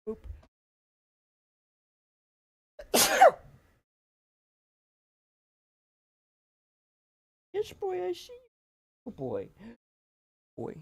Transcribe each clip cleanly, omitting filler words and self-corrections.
Boop. Yes, boy, I see. Oh boy, boy.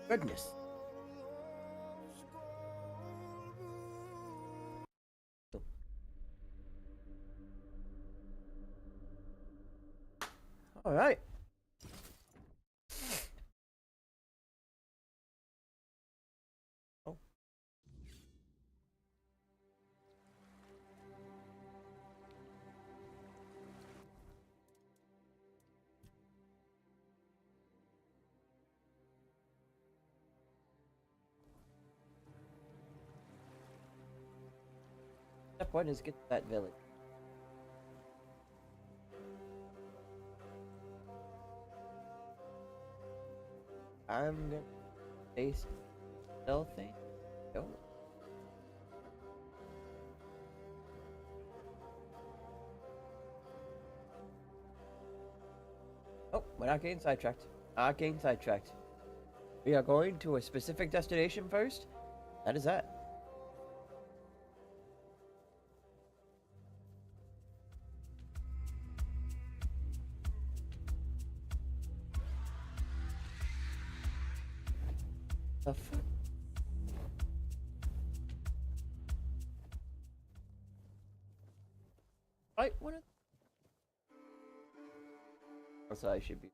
Goodness. All right. Oh. Step one is get to that village. I'm gonna face stealthing. Go. Oh, we're not getting sidetracked. Not getting sidetracked. We are going to a specific destination first. That is that. The fuck? Right, what? Also, I should be.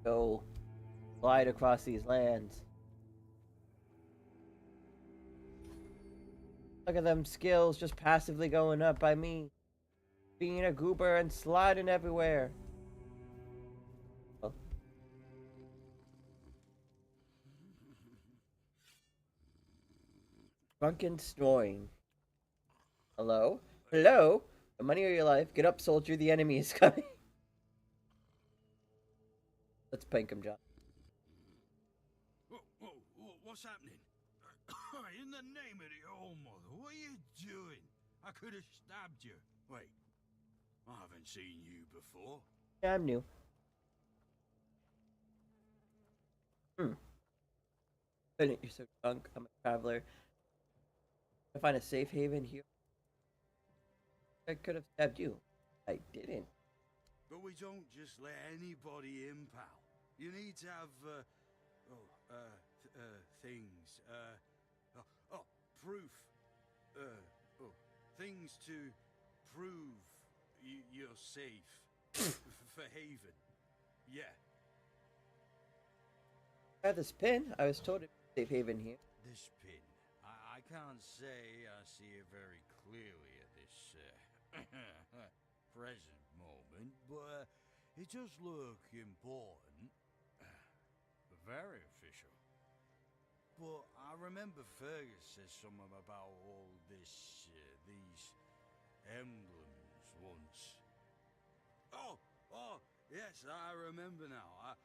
Go glide across these lands. Look at them skills just passively going up by me. Being a goober and sliding everywhere. Oh. Drunken snoring. Hello? Hello? The money of your life. Get up, soldier. The enemy is coming. Let's pink him, John. What's happening? In the name of the All Mother, what are you doing? I could have stabbed you. Wait, I haven't seen you before. Yeah, I'm new. You're so drunk. I'm a traveler. I find a safe haven here. I could have stabbed you. I didn't. But we don't just let anybody in, pal. You need to have, things, proof. Things to prove you're safe for Haven. Yeah. I have this pin. I was told it's safe haven here. This pin. I can't say I see it very clearly at this present moment, but it does look important. Very official. But I remember Fergus said something about all these emblems once. Oh, Yes, I remember now.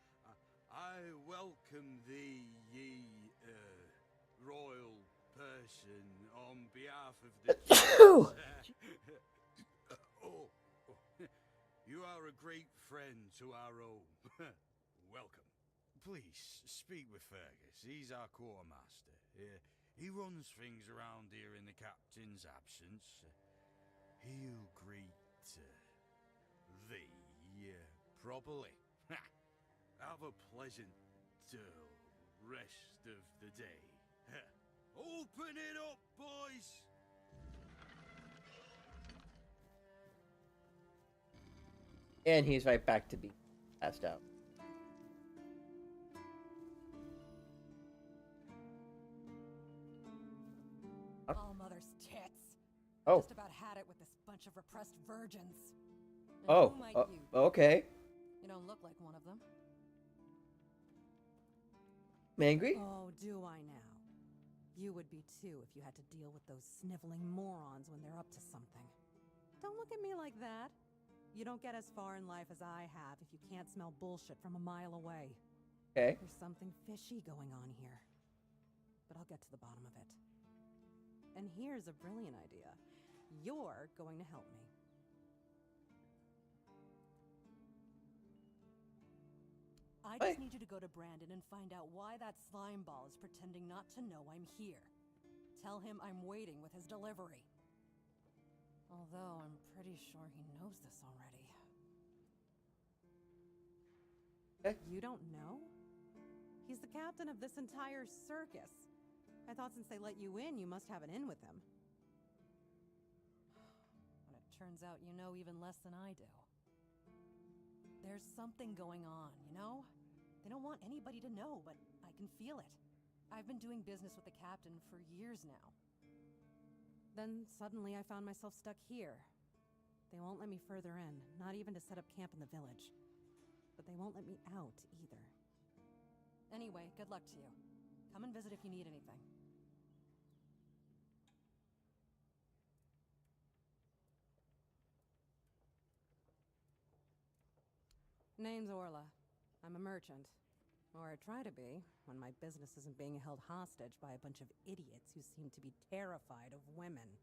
I welcome thee, ye royal person, on behalf of the kings. Oh, you are a great friend to our own. Welcome. Please, speak with Fergus. He's our quartermaster. He runs things around here in the captain's absence. He'll greet thee properly. Have a pleasant rest of the day. Open it up, boys! And he's right back to being passed out. All mother's tits. Oh. Just about had it with this bunch of repressed virgins. And Oh. who might you? Okay. You don't look like one of them. Mangry? Oh, do I now? You would be too if you had to deal with those sniveling morons when they're up to something. Don't look at me like that. You don't get as far in life as I have if you can't smell bullshit from a mile away. Okay. There's something fishy going on here. But I'll get to the bottom of it. And here's a brilliant idea. You're going to help me. I just need you to go to Brandon and find out why that slime ball is pretending not to know I'm here. Tell him I'm waiting with his delivery. Although I'm pretty sure he knows this already. Okay. You don't know? He's the captain of this entire circus. I thought since they let you in, you must have an in with him. But it turns out you know even less than I do. There's something going on, you know? They don't want anybody to know, but I can feel it. I've been doing business with the captain for years now. Then suddenly I found myself stuck here. They won't let me further in, not even to set up camp in the village. But they won't let me out either. Anyway, good luck to you. Come and visit if you need anything. Name's Orla. I'm a merchant. Or I try to be, when my business isn't being held hostage by a bunch of idiots who seem to be terrified of women.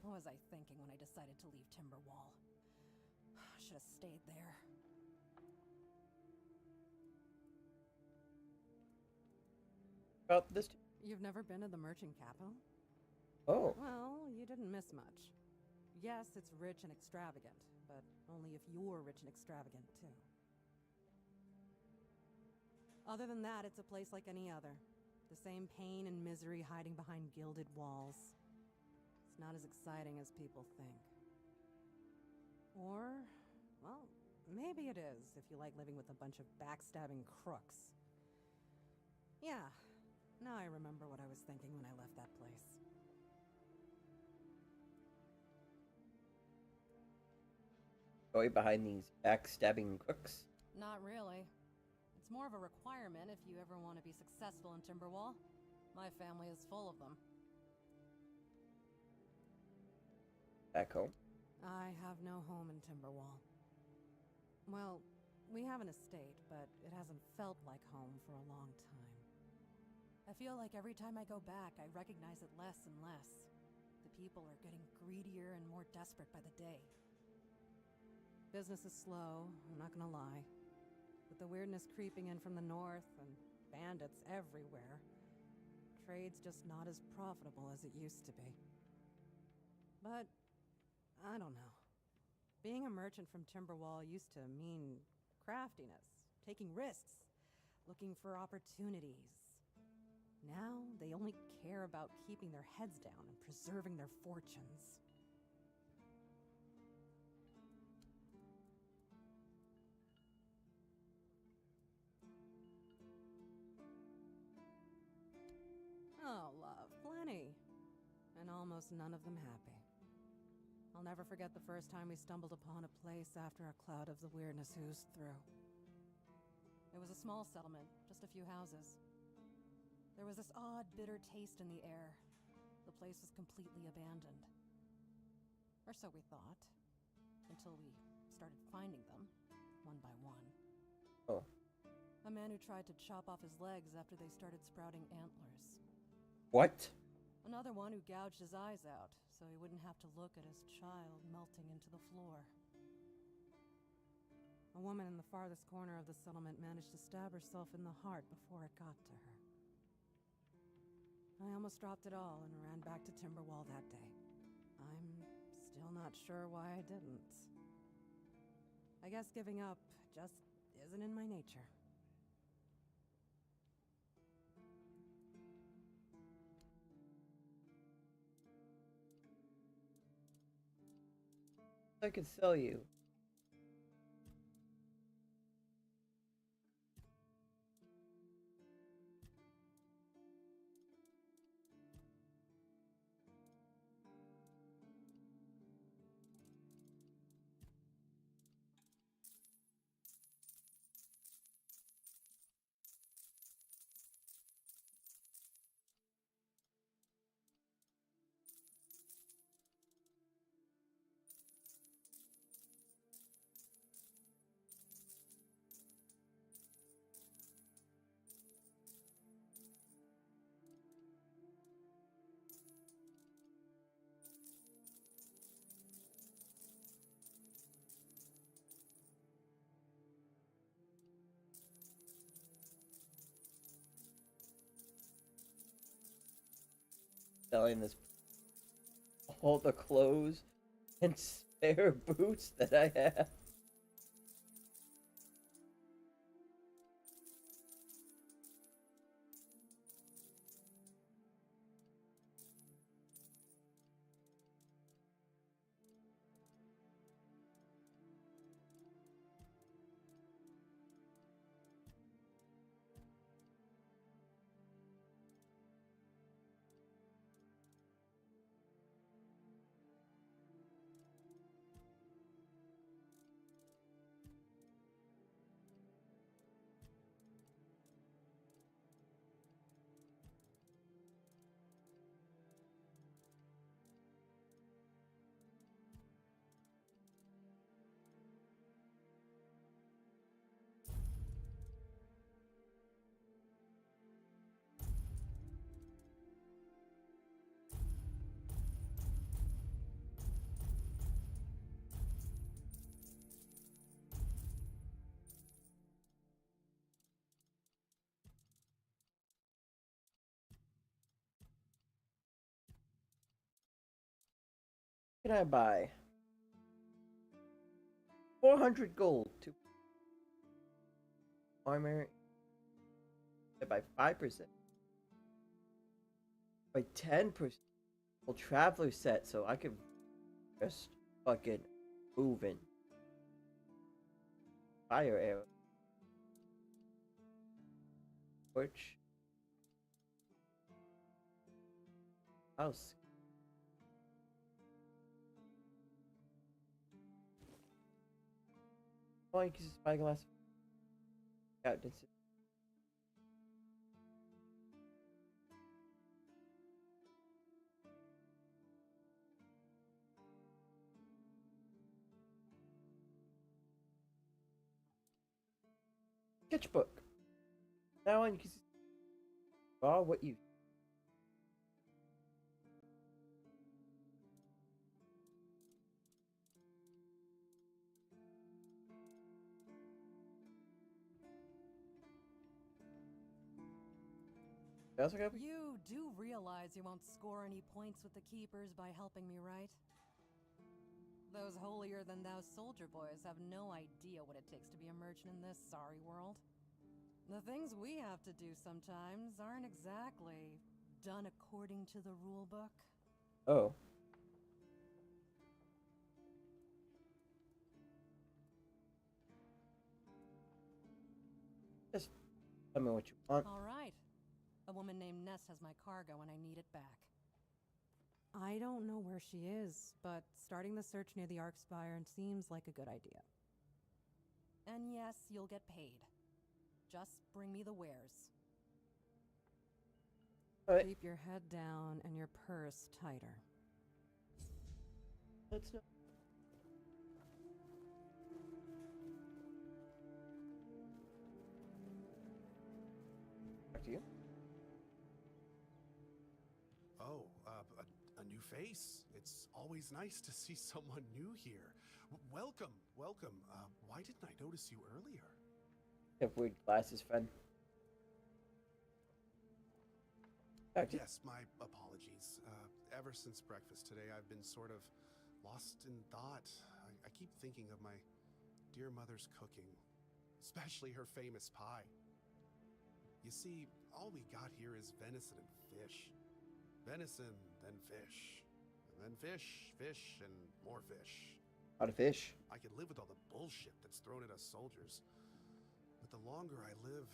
What was I thinking when I decided to leave Timberwall? Should have stayed there. About this. You've never been to the merchant capital? Oh. Well, you didn't miss much. Yes, it's rich and extravagant, but only if you're rich and extravagant, too. Other than that, it's a place like any other. The same pain and misery hiding behind gilded walls. It's not as exciting as people think. Or, well, maybe it is if you like living with a bunch of backstabbing crooks. Yeah, now I remember what I was thinking when I left that place. Going behind these backstabbing crooks? Not really. It's more of a requirement if you ever want to be successful in Timberwall. My family is full of them. Back home? I have no home in Timberwall. Well, we have an estate, but it hasn't felt like home for a long time. I feel like every time I go back, I recognize it less and less. The people are getting greedier and more desperate by the day. Business is slow, I'm not gonna lie. With the weirdness creeping in from the north and bandits everywhere, trade's just not as profitable as it used to be. But, I don't know. Being a merchant from Timberwall used to mean craftiness, taking risks, looking for opportunities. Now, they only care about keeping their heads down and preserving their fortunes. Oh, love, plenty. And almost none of them happy. I'll never forget the first time we stumbled upon a place after a cloud of the weirdness oozed through. It was a small settlement, just a few houses. There was this odd, bitter taste in the air. The place was completely abandoned. Or so we thought. Until we started finding them. Oh, A man who tried to chop off his legs after they started sprouting antlers. what? Another one who gouged his eyes out so he wouldn't have to look at his child melting into the floor. A woman in the farthest corner of the settlement managed to stab herself in the heart before it got to her. I almost dropped it all and ran back to Timberwall that day. I'm still not sure why I didn't. I guess giving up just isn't in my nature. I could sell you. Selling this, all the clothes and spare boots that I have. What can I buy? 400 gold to armor by 5%. By 10%. Well, traveler set, so I could just fucking move in. Fire arrow. Torch. House. Oh, you can use spyglass. Out distance. Sketchbook. Now on you can draw what you. You do realize you won't score any points with the keepers by helping me, right? Those holier-than-thou soldier boys have no idea what it takes to be a merchant in this sorry world. The things we have to do sometimes aren't exactly done according to the rule book. Oh. Just tell me what you want. All right. A woman named Ness has my cargo and I need it back. I don't know where she is, but starting the search near the Arkspire seems like a good idea. And yes, you'll get paid. Just bring me the wares. Alright. Keep your head down and your purse tighter. Let's know. to you. Oh, a new face. It's always nice to see someone new here. Welcome, welcome. Why didn't I notice you earlier? You have weird glasses, friend. Back to Yes, my apologies. Ever since breakfast today, I've been sort of lost in thought. I keep thinking of my dear mother's cooking, especially her famous pie. You see, all we got here is venison and fish. Venison, then fish. And then fish, fish, and more fish. a lot of fish. I could live with all the bullshit that's thrown at us soldiers. But the longer I live,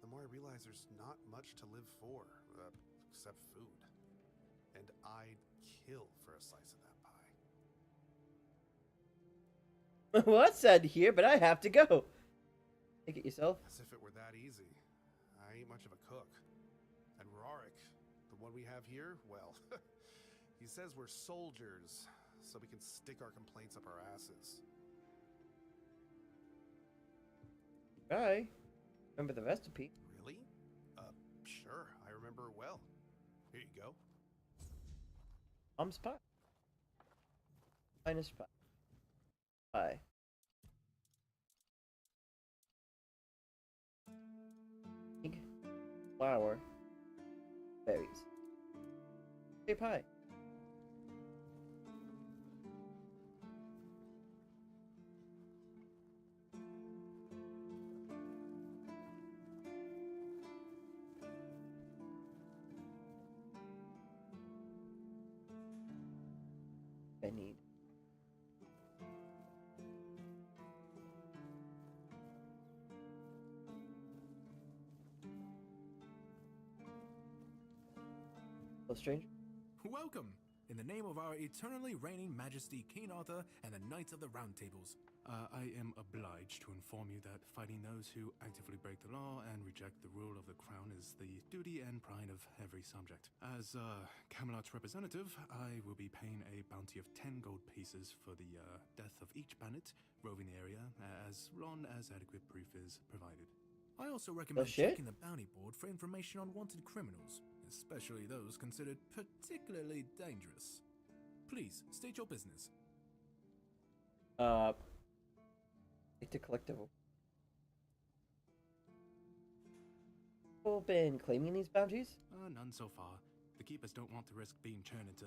the more I realize there's not much to live for, except food. And I'd kill for a slice of that pie. Well, that's sad to hear, but I have to go. Take it yourself. As if it were that easy. I ain't much of a cook. And Rorik, the one we have here, well, he says we're soldiers, so we can stick our complaints up our asses. Bye. Remember the recipe? Really? Sure, I remember it well. Here you go. Mom's pie. Finest pie. Pie. Egg, flour, berries. Hey, pie. I need. Hello, stranger. Welcome! In the name of our eternally reigning Majesty King Arthur and the Knights of the Round Tables, I am obliged to inform you that fighting those who actively break the law and reject the rule of the crown is the duty and pride of every subject. As Camelot's representative, I will be paying a bounty of 10 gold pieces for the death of each bandit roving the area, as long as adequate proof is provided. I also recommend shit? checking the bounty board for information on wanted criminals, especially those considered particularly dangerous. Please, state your business. Like to collectible. People been claiming these bounties? None so far. The keepers don't want to risk being turned into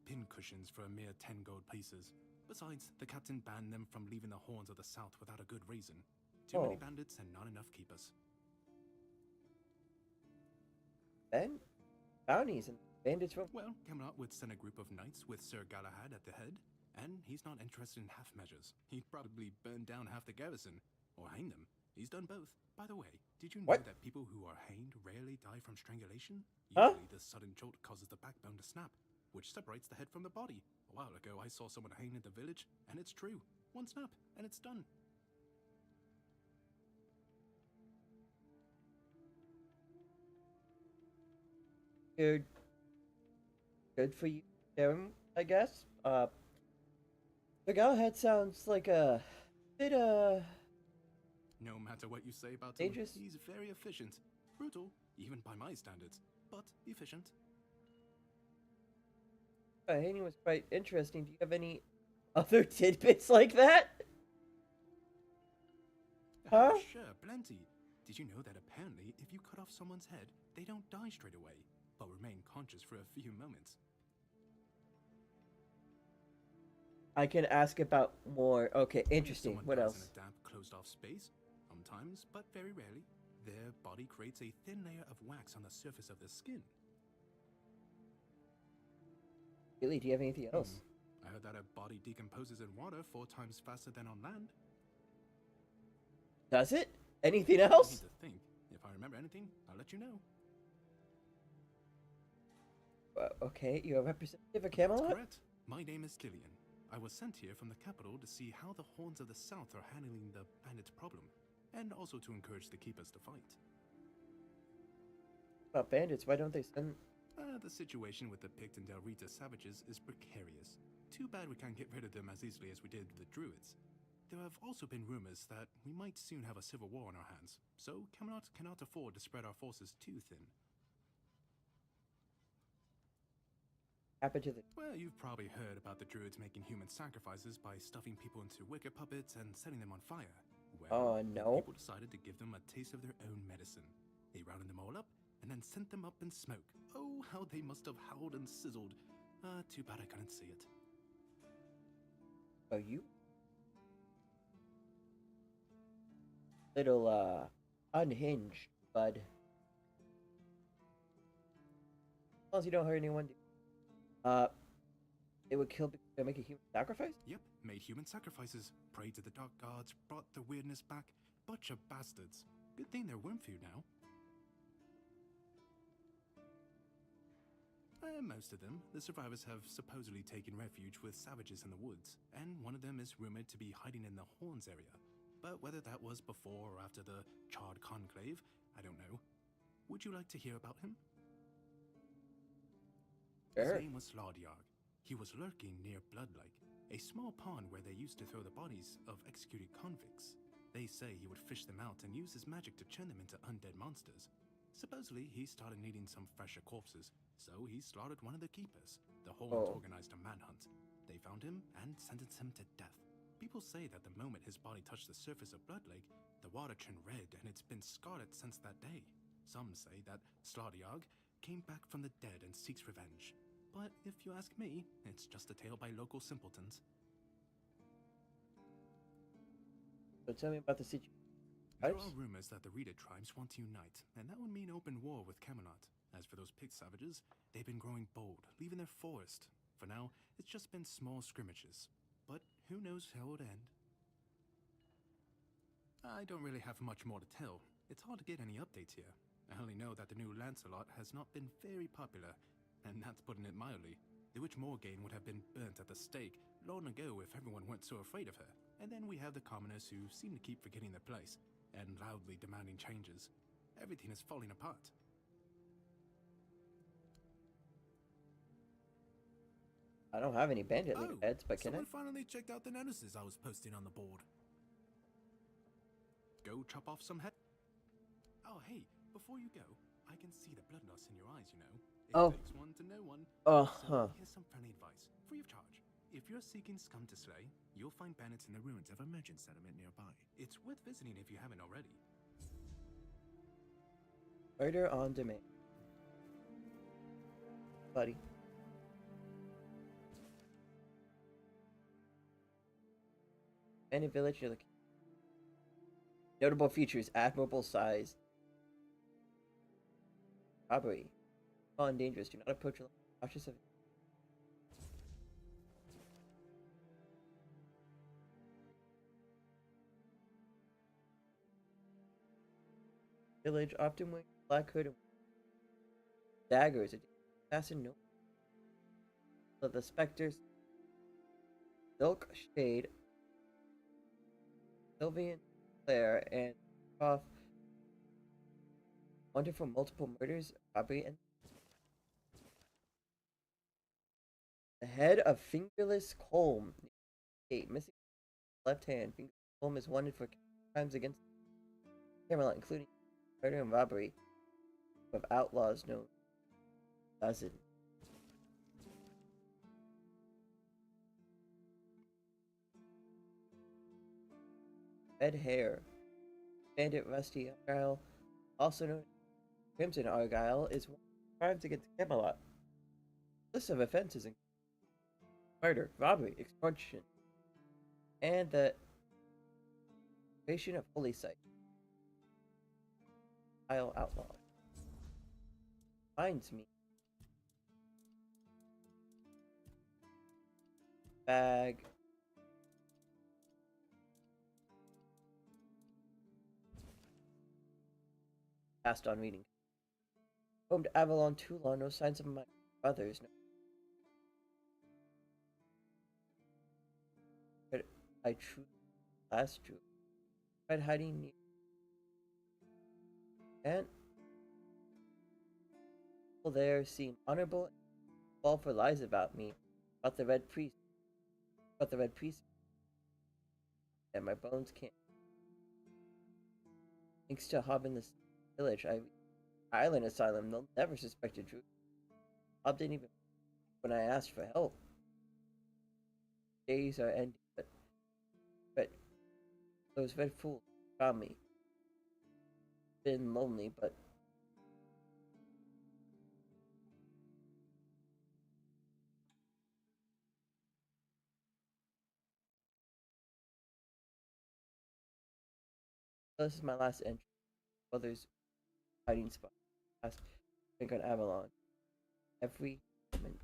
pincushions for a mere 10 gold pieces. Besides, the captain banned them from leaving the Horns of the South without a good reason. Too many bandits and not enough keepers. Then? Bounties and bandits from. Well, Camelot would send a group of knights with Sir Galahad at the head, and he's not interested in half measures. He'd probably burn down half the garrison, or hang them. He's done both. By the way, did you know What? that people who are hanged rarely die from strangulation? Huh? Usually the sudden jolt causes the backbone to snap, which separates the head from the body. A while ago, I saw someone hanged in the village, and it's true. One snap, and it's done. Good. Good for you, Darren, I guess. The Galahad sounds like a bit, No matter what you say about him, Dangerous? he's very efficient. Brutal, even by my standards, but efficient. Hayden was quite interesting. Do you have any other tidbits like that? Huh? Sure, plenty. Did you know that apparently if you cut off someone's head, they don't die straight away, but remain conscious for a few moments? I can ask about more. Okay, If interesting. someone What dies else? in a damp, closed-off space, sometimes, but very rarely, their body creates a thin layer of wax on the surface of the skin. Really, do you have anything else? I heard that a body decomposes in water 4 times faster than on land. Does it? Anything I else? need to think. If I remember anything, I'll let you know. Okay, you're a representative of Camelot? Correct. My name is Killian. I was sent here from the capital to see how the Horns of the South are handling the bandits' problem, and also to encourage the keepers to fight. About bandits, why don't they send... The situation with the Pict and Del Rita savages is precarious. Too bad we can't get rid of them as easily as we did with the Druids. There have also been rumors that we might soon have a civil war on our hands, so Camelot cannot afford to spread our forces too thin. Happened to the. Well, you've probably heard about the druids making human sacrifices by stuffing people into wicker puppets and setting them on fire. Well, the No. people decided to give them a taste of their own medicine. They rounded them all up and then sent them up in smoke. Oh, how they must have howled and sizzled. Too bad I couldn't see it. Oh, you. Little, unhinged, bud. As long as you don't hurt anyone. It would kill because they make a human sacrifice? Yep, made human sacrifices, prayed to the dark gods, brought the weirdness back. Bunch of bastards. Good thing they're worm food now. Most of them, the survivors have supposedly taken refuge with savages in the woods, and one of them is rumored to be hiding in the Horns area. But whether that was before or after the Charred Conclave, I don't know. Would you like to hear about him? Sure. His name was Slaudyarg. He was lurking near Bloodlake, a small pond where they used to throw the bodies of executed convicts. They say he would fish them out and use his magic to turn them into undead monsters. Supposedly, he started needing some fresher corpses, so he slaughtered one of the keepers. The Horns organized a manhunt. They found him and sentenced him to death. People say that the moment his body touched the surface of Bloodlake, the water turned red and it's been scarred since that day. Some say that Slaudyarg came back from the dead and seeks revenge. But if you ask me, it's just a tale by local simpletons. So tell me about the situation. There are rumors that the Reader tribes want to unite, and that would mean open war with Camelot. As for those pig savages, they've been growing bold, leaving their forest. For now, it's just been small scrimmages. But who knows how it would end? I don't really have much more to tell. It's hard to get any updates here. I only know that the new Lancelot has not been very popular, and that's putting it mildly. The Witch Morgaine would have been burnt at the stake long ago if everyone weren't so afraid of her. And then we have the commoners who seem to keep forgetting their place and loudly demanding changes. Everything is falling apart. I don't have any bandit link heads, but can I? Someone finally checked out the notices I was posting on the board. Go chop off some head. Oh, hey, before you go, I can see the bloodlust in your eyes, you know. It takes one to know one. So here's some friendly advice, free of charge. If you're seeking scum to slay, you'll find bandits in the ruins of a merchant settlement nearby. It's worth visiting if you haven't already. Murder on demand. Buddy. Any village near the notable features: admirable size. Robbery. Small and dangerous. Do not approach alone. Cautious of. Village often wearing black hood and daggers. Assassin no. So the specters. Silk Shade. Sylvian Claire and off wanted for multiple murders, robbery, and the head of Fingerless Colm. Missing left hand. Fingerless Colm is wanted for crimes against Camelot, including murder and robbery of outlaws known as it. Red hair. Bandit Rusty Argyle, also known as Crimson Argyle, is one of crimes against Camelot. List of offenses include murder, robbery, extortion, and the creation of holy site. Isle outlaw. Finds me. Bag. Passed on reading. Home to Avalon too long, no signs of my brothers. No. But I true last true. Tried hiding near. And people there seem honorable and fall for lies about me. About the Red Priest. and my bones can't. Thanks to Hob in this village, island asylum, they'll never suspect a druid. Hob didn't even when I asked for help. Days are ending, but those red fools found me. Been lonely, but this is my last entry. Others hiding spot. Last drink on Avalon. Every moment.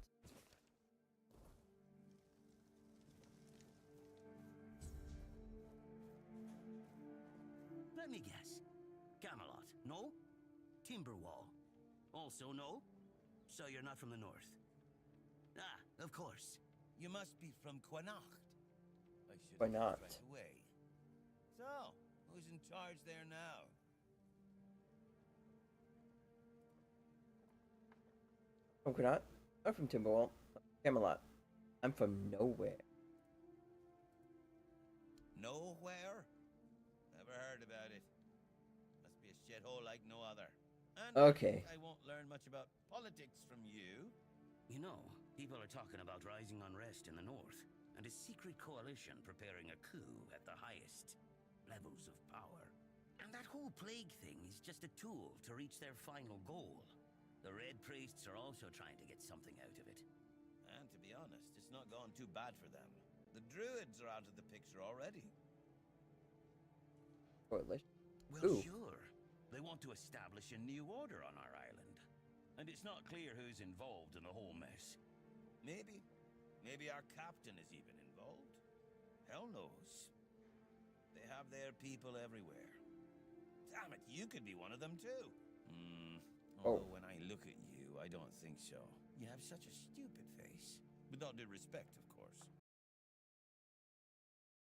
Let me guess. Camelot, no? Timberwall, also no? So you're not from the north? Ah, of course. You must be from Quanacht. I should Why have not? guessed right away. So, who's in charge there now? From Connaught? I'm from Timberwall. Camelot. I'm from nowhere. Nowhere? Never heard about it. Must be a shithole like no other. And Okay. I won't learn much about politics from you. You know, people are talking about rising unrest in the north, and a secret coalition preparing a coup at the highest levels of power. And that whole plague thing is just a tool to reach their final goal. The Red Priests are also trying to get something out of it. And to be honest, it's not gone too bad for them. The Druids are out of the picture already. Coalition. Well, Ooh. sure. They want to establish a new order on our island. And it's not clear who's involved in the whole mess. Maybe. Maybe our captain is even involved. Hell knows. They have their people everywhere. Damn it, you could be one of them too. Although when I look at you, I don't think so. You have such a stupid face. With all due respect, of course.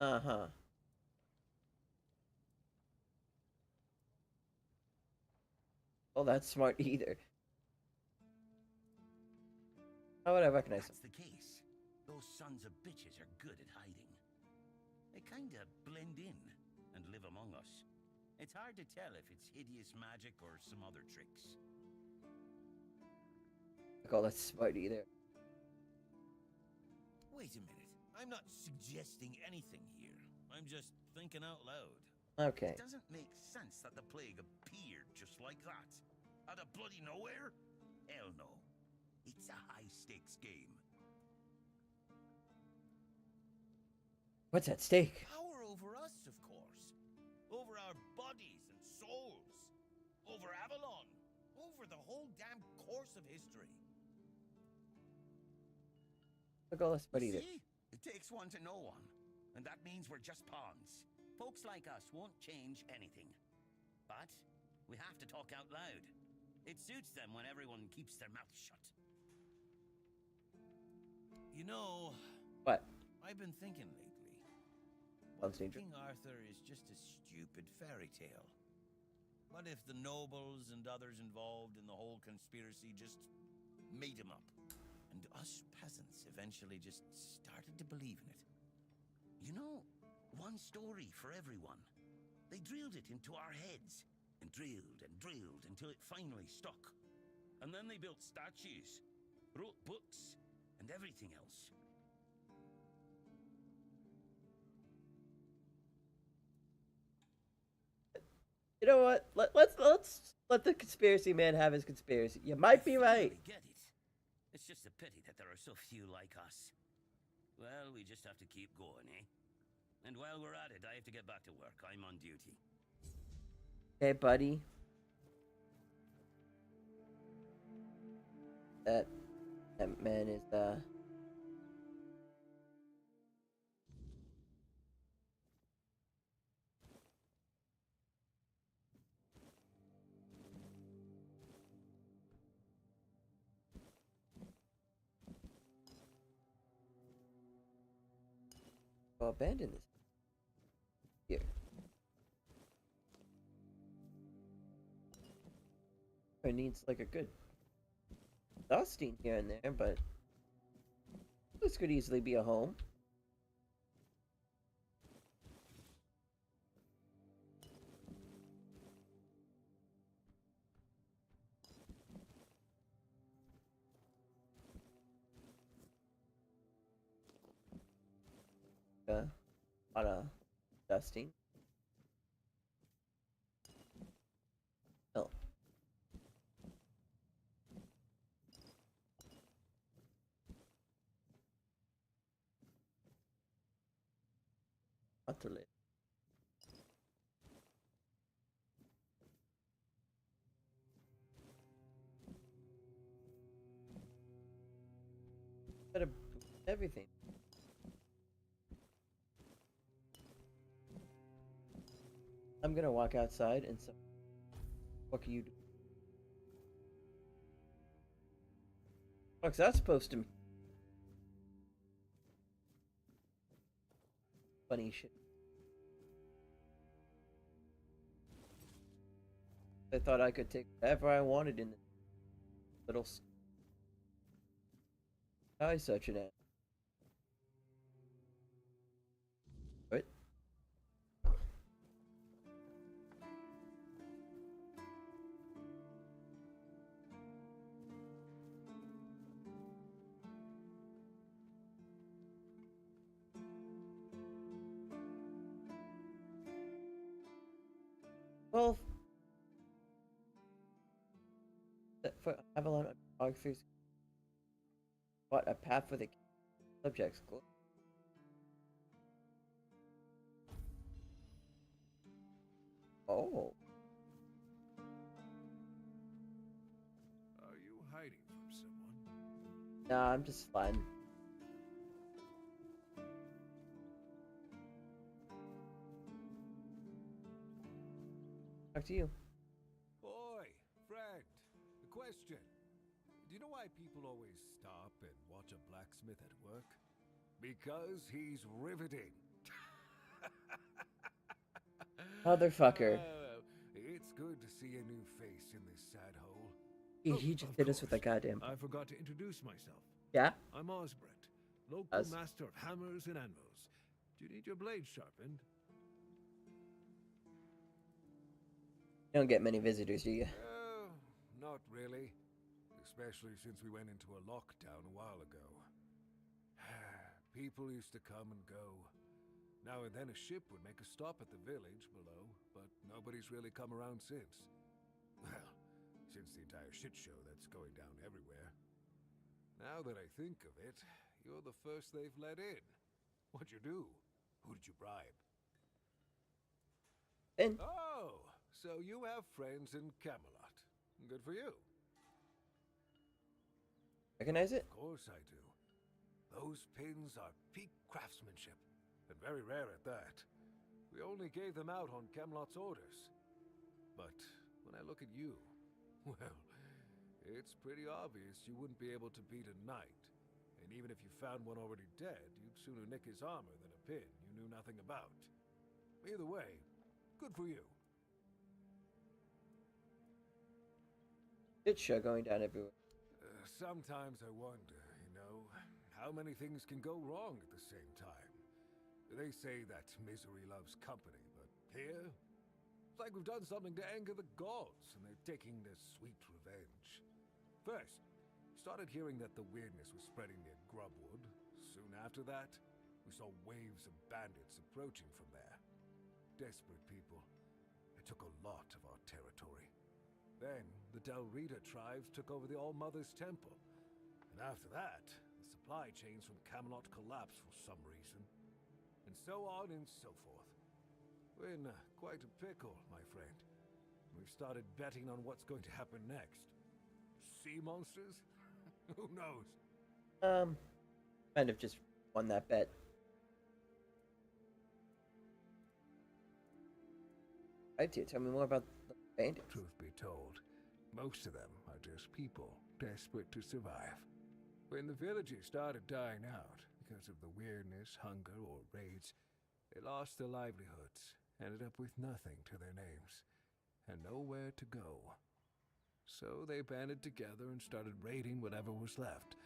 Uh-huh. Well, that's smart either. How would I recognize That's them? the case. Those sons of bitches are good at hiding. They kinda blend in and live among us. It's hard to tell if it's hideous magic or some other tricks. I call that smart either. Wait a minute. I'm not suggesting anything here. I'm just thinking out loud. Okay. It doesn't make sense that the plague appeared just like that. Out of bloody nowhere? Hell no. It's a high-stakes game. What's at stake? Power over us, of course. Over our bodies and souls. Over Avalon. Over the whole damn course of history. I call that smart either. See? It takes one to know one. And that means we're just pawns. Folks like us won't change anything. But we have to talk out loud. It suits them when everyone keeps their mouth shut. You know, What? I've been thinking lately. One's danger. King Arthur is just a stupid fairy tale. What if the nobles and others involved in the whole conspiracy just made him up? And us peasants eventually just started to believe in it. You know, one story for everyone. They drilled it into our heads. And drilled until it finally stuck. And then they built statues, wrote books, and everything else. You know what? Let's let the conspiracy man have his conspiracy. You might be right. I get it. It's just a pity that there are so few like us. Well, we just have to keep going, eh? And while we're at it, I have to get back to work. I'm on duty. Hey, buddy. That man is I'll abandon this here. It needs like a good dusting here and there, but this could easily be a home. A lot of dusting. Oh. Utterly. Gotta boost everything. I'm gonna walk outside and so what can you do? What's that supposed to mean? Funny shit. I thought I could take whatever I wanted in this little sky such an ass. What? Well, for Avalon photographers, what a path for the subjects. Oh, Are you hiding from someone? nah, I'm just sliding. Talk to you. Boy, friend, a question. Do you know why people always stop and watch a blacksmith at work? Because he's riveting. Motherfucker. It's good to see a new face in this sad hole. He just hit us with a goddamn. I forgot to introduce myself. Yeah? I'm Osbert, local Us. master of hammers and anvils. Do you need your blade sharpened? You don't get many visitors, do you? Not really. Especially since we went into a lockdown a while ago. People used to come and go. Now and then a ship would make a stop at the village below, but nobody's really come around since. Well, since the entire shit show that's going down everywhere. Now that I think of it, you're the first they've let in. What'd you do? Who did you bribe? Ben. Oh, so you have friends in Camelot. Good for you. Recognize it? Of course I do. Those pins are peak craftsmanship, and very rare at that. We only gave them out on Camelot's orders. But when I look at you, well, it's pretty obvious you wouldn't be able to beat a knight. And even if you found one already dead, you'd sooner nick his armor than a pin you knew nothing about. Either way, good for you. Shit show going down everywhere. Sometimes I wonder, how many things can go wrong at the same time. They say that misery loves company, but here, it's like we've done something to anger the gods, and they're taking their sweet revenge. First, we started hearing that the weirdness was spreading near Grubwood. Soon after that, we saw waves of bandits approaching from there. Desperate people. They took a lot of our territory. Then, the Del Rita tribes took over the All-Mother's Temple. And after that, the supply chains from Camelot collapsed for some reason. And so on and so forth. We're in quite a pickle, my friend. We've started betting on what's going to happen next. Sea monsters? Who knows? Kind of just won that bet. Right, dear, tell me more about the bandits. Truth be told, most of them are just people desperate to survive. When the villagers started dying out because of the weirdness, hunger, or raids, they lost their livelihoods, ended up with nothing to their names, and nowhere to go. So they banded together and started raiding whatever was left.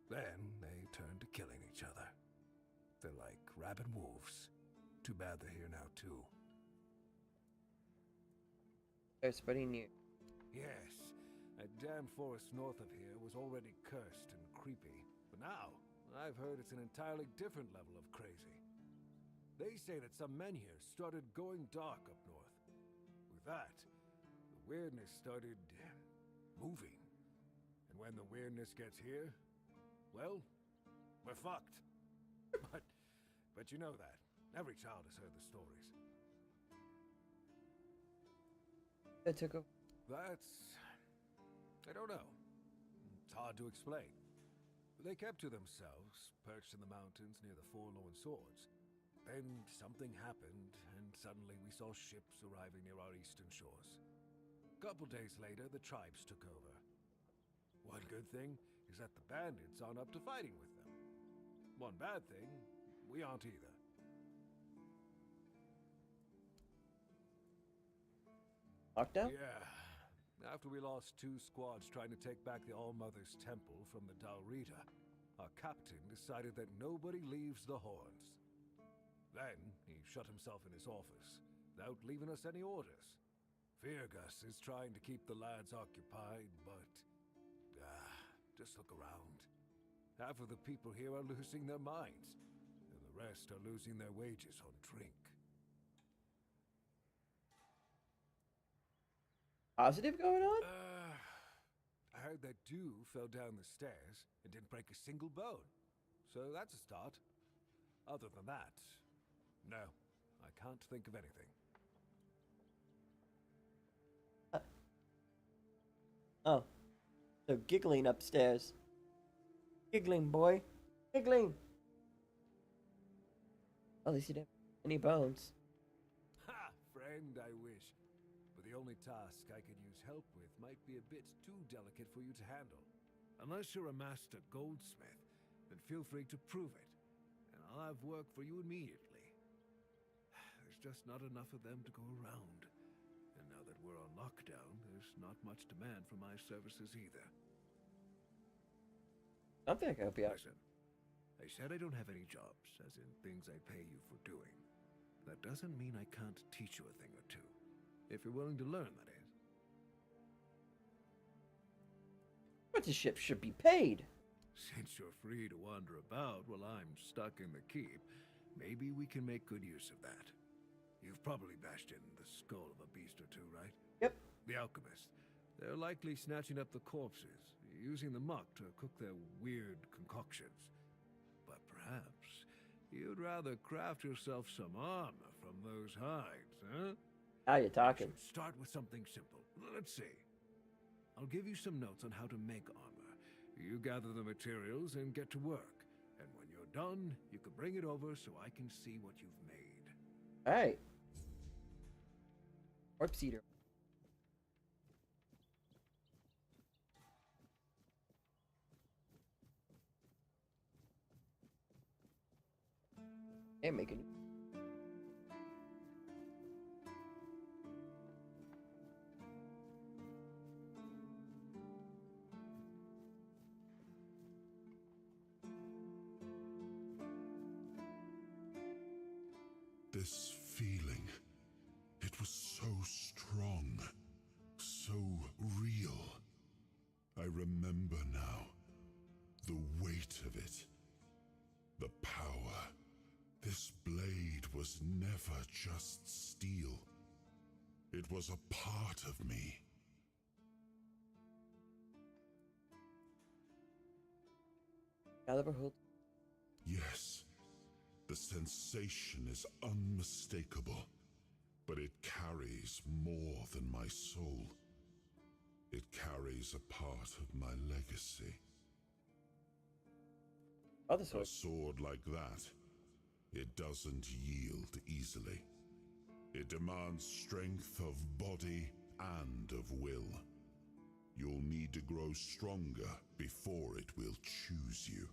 Then they turned to killing each other. They're like rabid wolves. Too bad they're here now, too. They're spreading near. Yes, that damn forest north of here was already cursed and creepy. But now, I've heard it's an entirely different level of crazy. They say that some men here started going dark up north. With that, the weirdness started moving. And when the weirdness gets here, well, we're fucked. but you know that. Every child has heard the stories. That took a... I don't know. It's hard to explain. They kept to themselves, perched in the mountains near the Forlorn Swords. Then something happened, and suddenly we saw ships arriving near our eastern shores. A couple days later, the tribes took over. One good thing is that the bandits aren't up to fighting with them. One bad thing, we aren't either. Lockdown? Yeah. After we lost 2 squads trying to take back the All-Mother's Temple from the Dalrita, our captain decided that nobody leaves the Horns. Then, he shut himself in his office, without leaving us any orders. Feargus is trying to keep the lads occupied, but... just look around. Half of the people here are losing their minds, and the rest are losing their wages on drink. Positive going on? I heard that Dew fell down the stairs and didn't break a single bone. So that's a start. Other than that, no, I can't think of anything. Oh. So giggling upstairs. Giggling, boy. Giggling. At least you didn't have any bones. Ha! Friend, I wish. But the only task I could use help with might be a bit too delicate for you to handle. Unless you're a master goldsmith, then feel free to prove it. And I'll have work for you immediately. There's just not enough of them to go around. And now that we're on lockdown, there's not much demand for my services either. I think I can help you out. Listen, I said I don't have any jobs, as in things I pay you for doing. That doesn't mean I can't teach you a thing or two. If you're willing to learn, that is. Apprenticeship should be paid. Since you're free to wander about while I'm stuck in the keep, maybe we can make good use of that. You've probably bashed in the skull of a beast or two, right? Yep. The alchemist. They're likely snatching up the corpses, using the muck to cook their weird concoctions. But perhaps you'd rather craft yourself some armor from those hides, huh? Now you're talking. We should start with something simple. Let's see. I'll give you some notes on how to make armor. You gather the materials and get to work. And when you're done, you can bring it over so I can see what you've made. Alright. Corpse eater. And making it. This feeling, it was so strong, so real. I remember now, the weight of it, the power. This blade was never just steel. It was a part of me. Caliber hold. Yes, the sensation is unmistakable, but it carries more than my soul. It carries a part of my legacy. Other A sword. sword like that, it doesn't yield easily. It demands strength of body and of will. You'll need to grow stronger before it will choose you.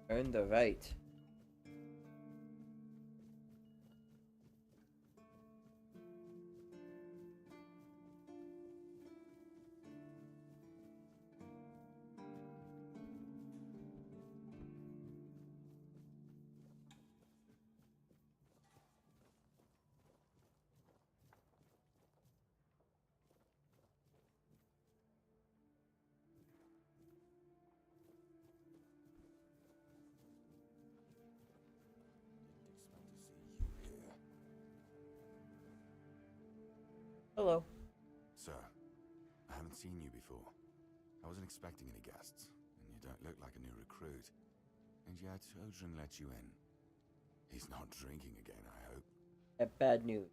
Earn the right. haven't seen you before. I wasn't expecting any guests, and you don't look like a new recruit. And yet, Odrin let you in. He's not drinking again, I hope. Bad news.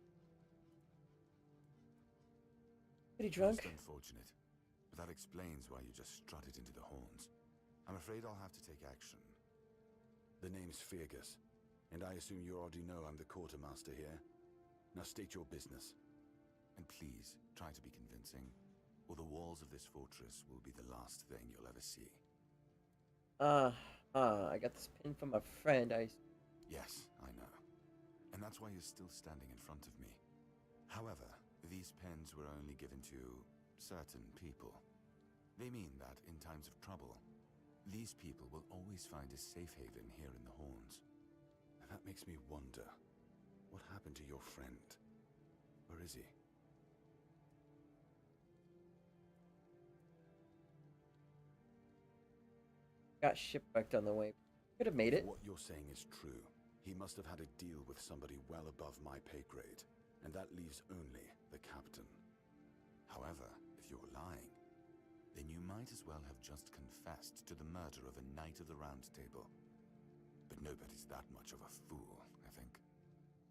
Pretty drunk? Most unfortunate, but that explains why you just strutted into the horns. I'm afraid I'll have to take action. The name's Fergus, and I assume you already know I'm the quartermaster here. Now state your business. And please, try to be convincing, or the walls of this fortress will be the last thing you'll ever see. I got this pin from a friend. Yes, I know. And that's why you're still standing in front of me. However, these pins were only given to certain people. They mean that in times of trouble, these people will always find a safe haven here in the Horns. And that makes me wonder, what happened to your friend? Where is he? Got shipwrecked on the way. Could have made it. What you're saying is true. He must have had a deal with somebody well above my pay grade, and that leaves only the captain. However, if you're lying, then you might as well have just confessed to the murder of a Knight of the Round Table. But nobody's that much of a fool, I think.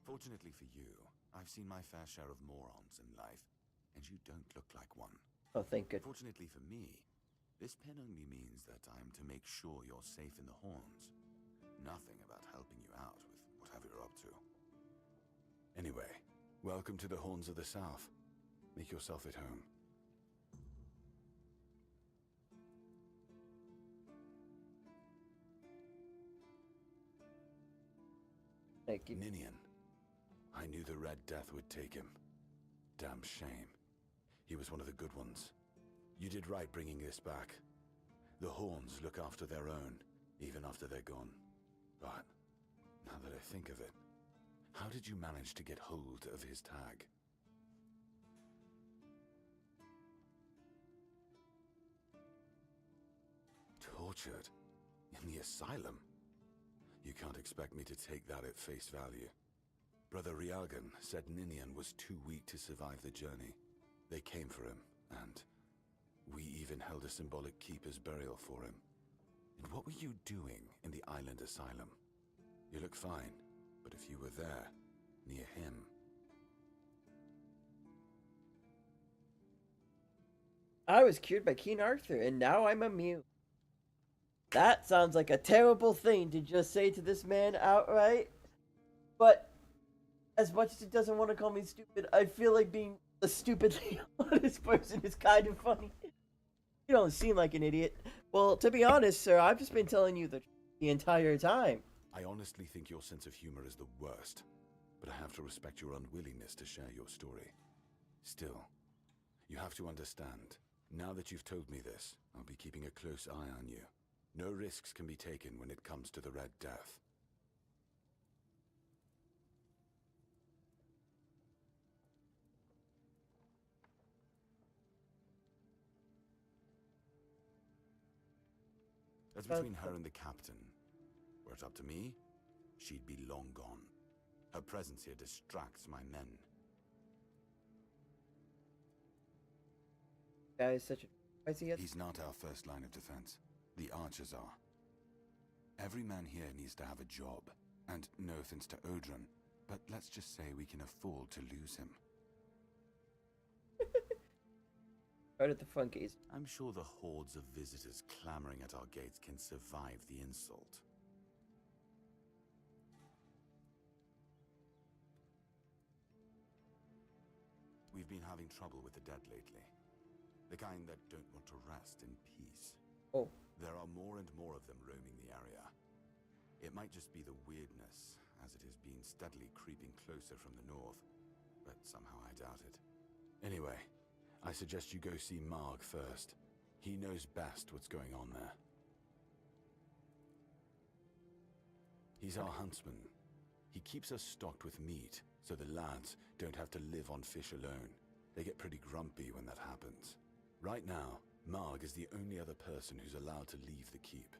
Fortunately for you, I've seen my fair share of morons in life, and you don't look like one. Oh, thank goodness. Fortunately for me, this pen only means that I'm to make sure you're safe in the Horns. Nothing about helping you out with whatever you're up to. Anyway, welcome to the Horns of the South. Make yourself at home. Thank you. Ninian. I knew the Red Death would take him. Damn shame. He was one of the good ones. You did right bringing this back. The Horns look after their own, even after they're gone. But, now that I think of it, how did you manage to get hold of his tag? Tortured? In the asylum? You can't expect me to take that at face value. Brother Rialgan said Ninian was too weak to survive the journey. They came for him, and we even held a symbolic keeper's burial for him. And what were you doing in the island asylum? You look fine, but if you were there, near him... I was cured by King Arthur, and now I'm immune. That sounds like a terrible thing to just say to this man outright. But as much as he doesn't want to call me stupid, I feel like being a stupidly honest person is kind of funny. You don't seem like an idiot. Well, to be honest, sir, I've just been telling you the entire time. I honestly think your sense of humor is the worst, but I have to respect your unwillingness to share your story. Still, you have to understand, now that you've told me this, I'll be keeping a close eye on you. No risks can be taken when it comes to the Red Death. That's between her and the captain. Were it up to me, she'd be long gone. Her presence here distracts my men. Guy is such a... Why is he... He's not our first line of defense. The archers are. Every man here needs to have a job. And no offense to Odrin, but let's just say we can afford to lose him. Right at the front gates. I'm sure the hordes of visitors clamoring at our gates can survive the insult. We've been having trouble with the dead lately. The kind that don't want to rest in peace. Oh. There are more and more of them roaming the area. It might just be the weirdness, as it has been steadily creeping closer from the north, but somehow I doubt it. Anyway, I suggest you go see Marg first. He knows best what's going on there. He's our huntsman. He keeps us stocked with meat, so the lads don't have to live on fish alone. They get pretty grumpy when that happens. Right now, Marg is the only other person who's allowed to leave the keep.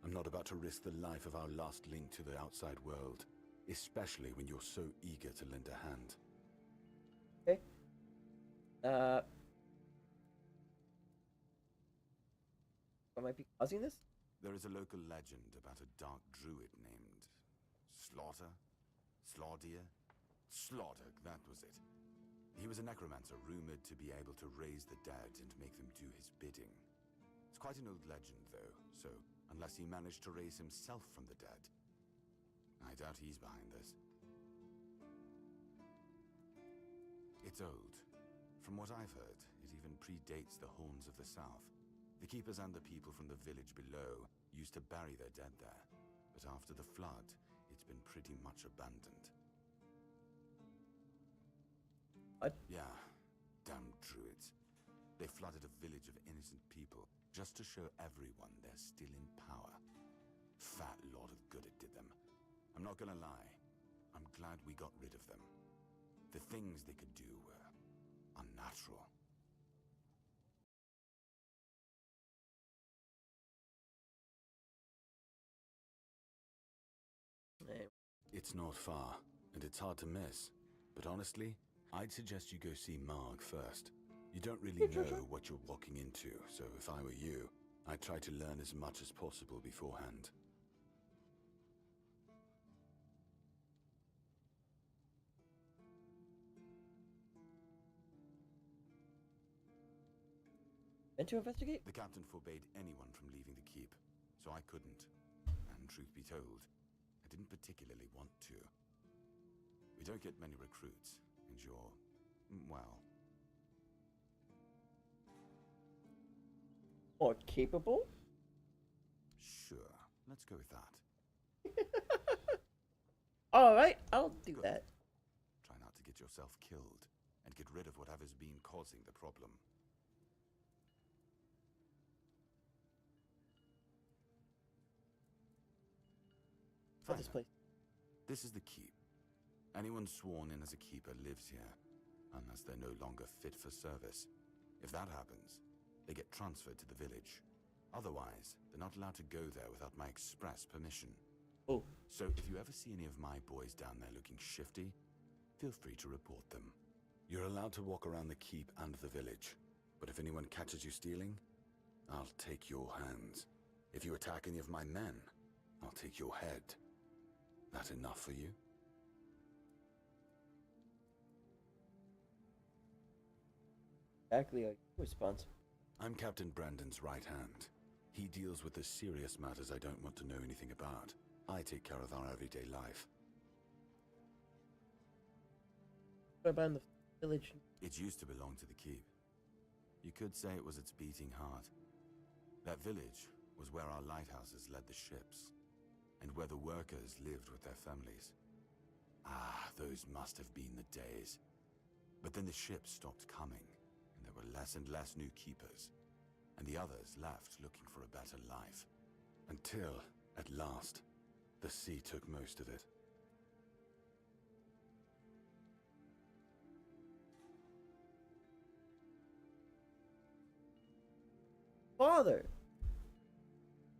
I'm not about to risk the life of our last link to the outside world, especially when you're so eager to lend a hand. Okay. What might be causing this? There is a local legend about a dark druid named Slaughter? Slaughter? Slaughter, that was it. He was a necromancer rumored to be able to raise the dead and make them do his bidding. It's quite an old legend, though, so unless he managed to raise himself from the dead, I doubt he's behind this. It's old. From what I've heard, it even predates the Horns of the South. The keepers and the people from the village below used to bury their dead there, but after the flood, it's been pretty much abandoned. What? Yeah, damn druids. They flooded a village of innocent people just to show everyone they're still in power. Fat lot of good it did them. I'm not gonna lie, I'm glad we got rid of them. The things they could do were unnatural. It's not far, and it's hard to miss. But honestly, I'd suggest you go see Marg first. You don't really know what you're walking into, so if I were you, I'd try to learn as much as possible beforehand. And to investigate? The captain forbade anyone from leaving the keep, so I couldn't. And truth be told, I didn't particularly want to. We don't get many recruits, and you're, well... More capable? Sure, let's go with that. Alright, I'll do Good. that. Try not to get yourself killed, and get rid of whatever's been causing the problem. What's this place? This is the keep. Anyone sworn in as a keeper lives here, unless they're no longer fit for service. If that happens, they get transferred to the village. Otherwise, they're not allowed to go there without my express permission. Oh. So if you ever see any of my boys down there looking shifty, feel free to report them. You're allowed to walk around the keep and the village, but if anyone catches you stealing, I'll take your hands. If you attack any of my men, I'll take your head. That enough for you? Exactly, a response. I'm Captain Brandon's right hand. He deals with the serious matters I don't want to know anything about. I take care of our everyday life. What about the village? It used to belong to the keep. You could say it was its beating heart. That village was where our lighthouses led the ships, and where the workers lived with their families. Ah, those must have been the days. But then the ships stopped coming, and there were less and less new keepers, and the others left looking for a better life. Until, at last, the sea took most of it. Father!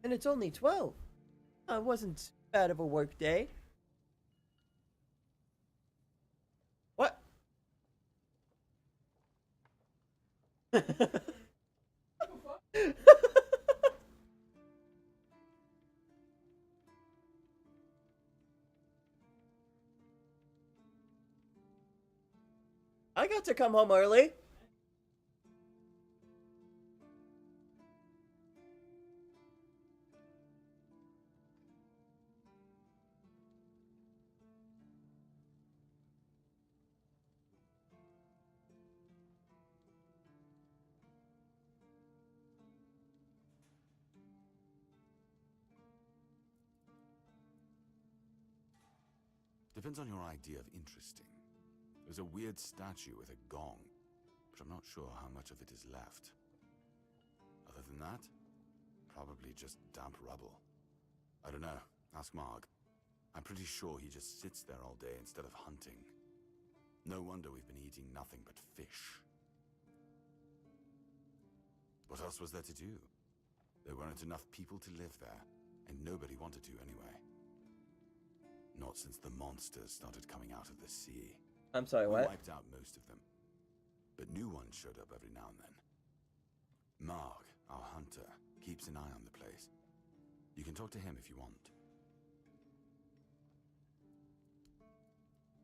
And it's only 12. It wasn't bad of a work day. What? I got to come home early. Depends on your idea of interesting. There's a weird statue with a gong, but I'm not sure how much of it is left. Other than that, probably just damp rubble. I don't know. Ask Marg. I'm pretty sure he just sits there all day instead of hunting. No wonder we've been eating nothing but fish. What else was there to do? There weren't enough people to live there, and nobody wanted to anyway. Not since the monsters started coming out of the sea. I'm sorry, We what? wiped out most of them, but new ones showed up every now and then. Marg, our hunter, keeps an eye on the place. You can talk to him if you want.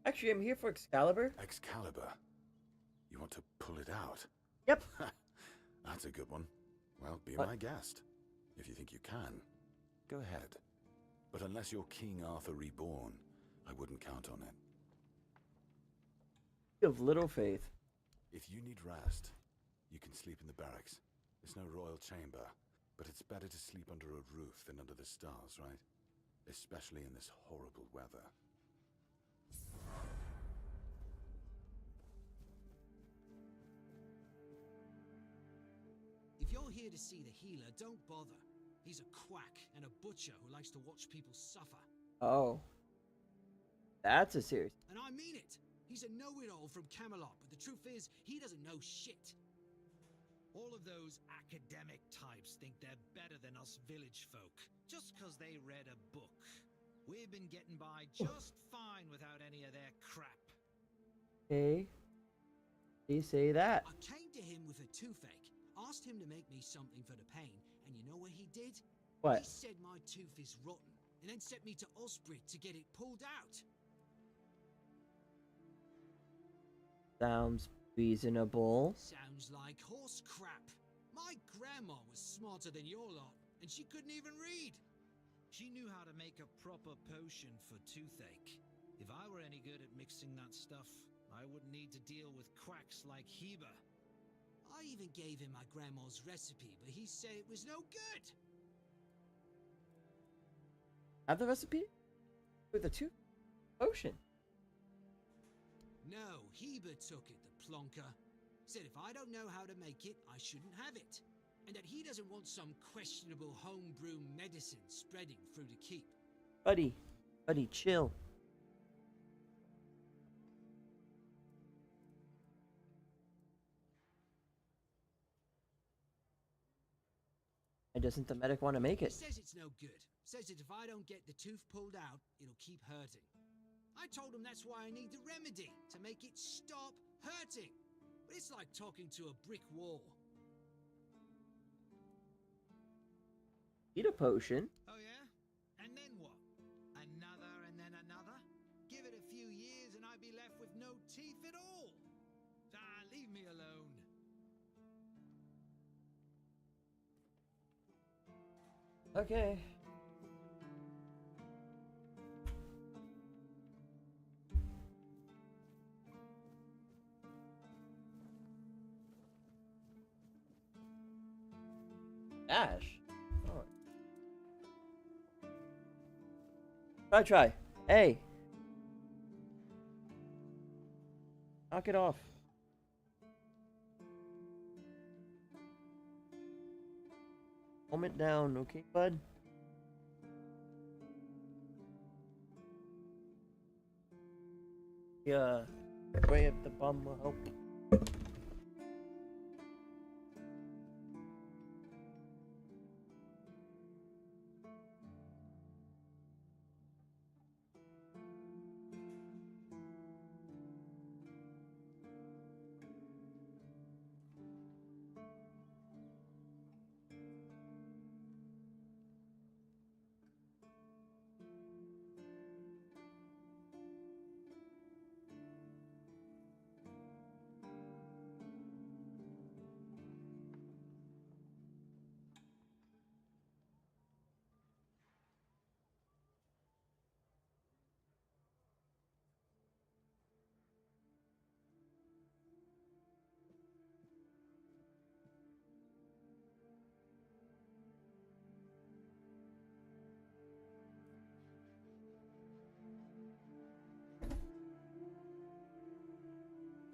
Actually, I'm here for Excalibur. Excalibur? You want to pull it out? Yep. That's a good one. Well, be What? my guest. If you think you can, go ahead. But unless you're King Arthur reborn, I wouldn't count on it. You have little faith. If you need rest, you can sleep in the barracks. It's no royal chamber, but it's better to sleep under a roof than under the stars, right? Especially in this horrible weather. If you're here to see the healer, don't bother. He's a quack and a butcher who likes to watch people suffer. Oh. That's a serious. And I mean it. He's a know-it-all from Camelot, but the truth is, he doesn't know shit. All of those academic types think they're better than us village folk, just because they read a book. We've been getting by just fine without any of their crap. Okay. They say that. I came to him with a toothache, asked him to make me something for the pain, and you know what he did? What? He said my tooth is rotten, and then sent me to Osprey to get it pulled out. Sounds reasonable. Sounds like horse crap. My grandma was smarter than your lot, and she couldn't even read. She knew how to make a proper potion for toothache. If I were any good at mixing that stuff, I wouldn't need to deal with quacks like Heber. I even gave him my grandma's recipe, but he said it was no good. Have the recipe? With the tooth potion. No, Heber took it, the plonker. Said if I don't know how to make it, I shouldn't have it. And that he doesn't want some questionable homebrew medicine spreading through the keep. Buddy, chill. And doesn't the medic want to make He it? says it's no good. Says that if I don't get the tooth pulled out, it'll keep hurting. I told him that's why I need the remedy, to make it stop hurting. But it's like talking to a brick wall. Eat a potion. Oh yeah? And then what? Another and then another? Give it a few years and I'd be left with no teeth at all. Ah, leave me alone. Okay. Ash. Oh. Try. Hey. Knock it off. Calm it down, okay, bud? Yeah. Way up the bum will help.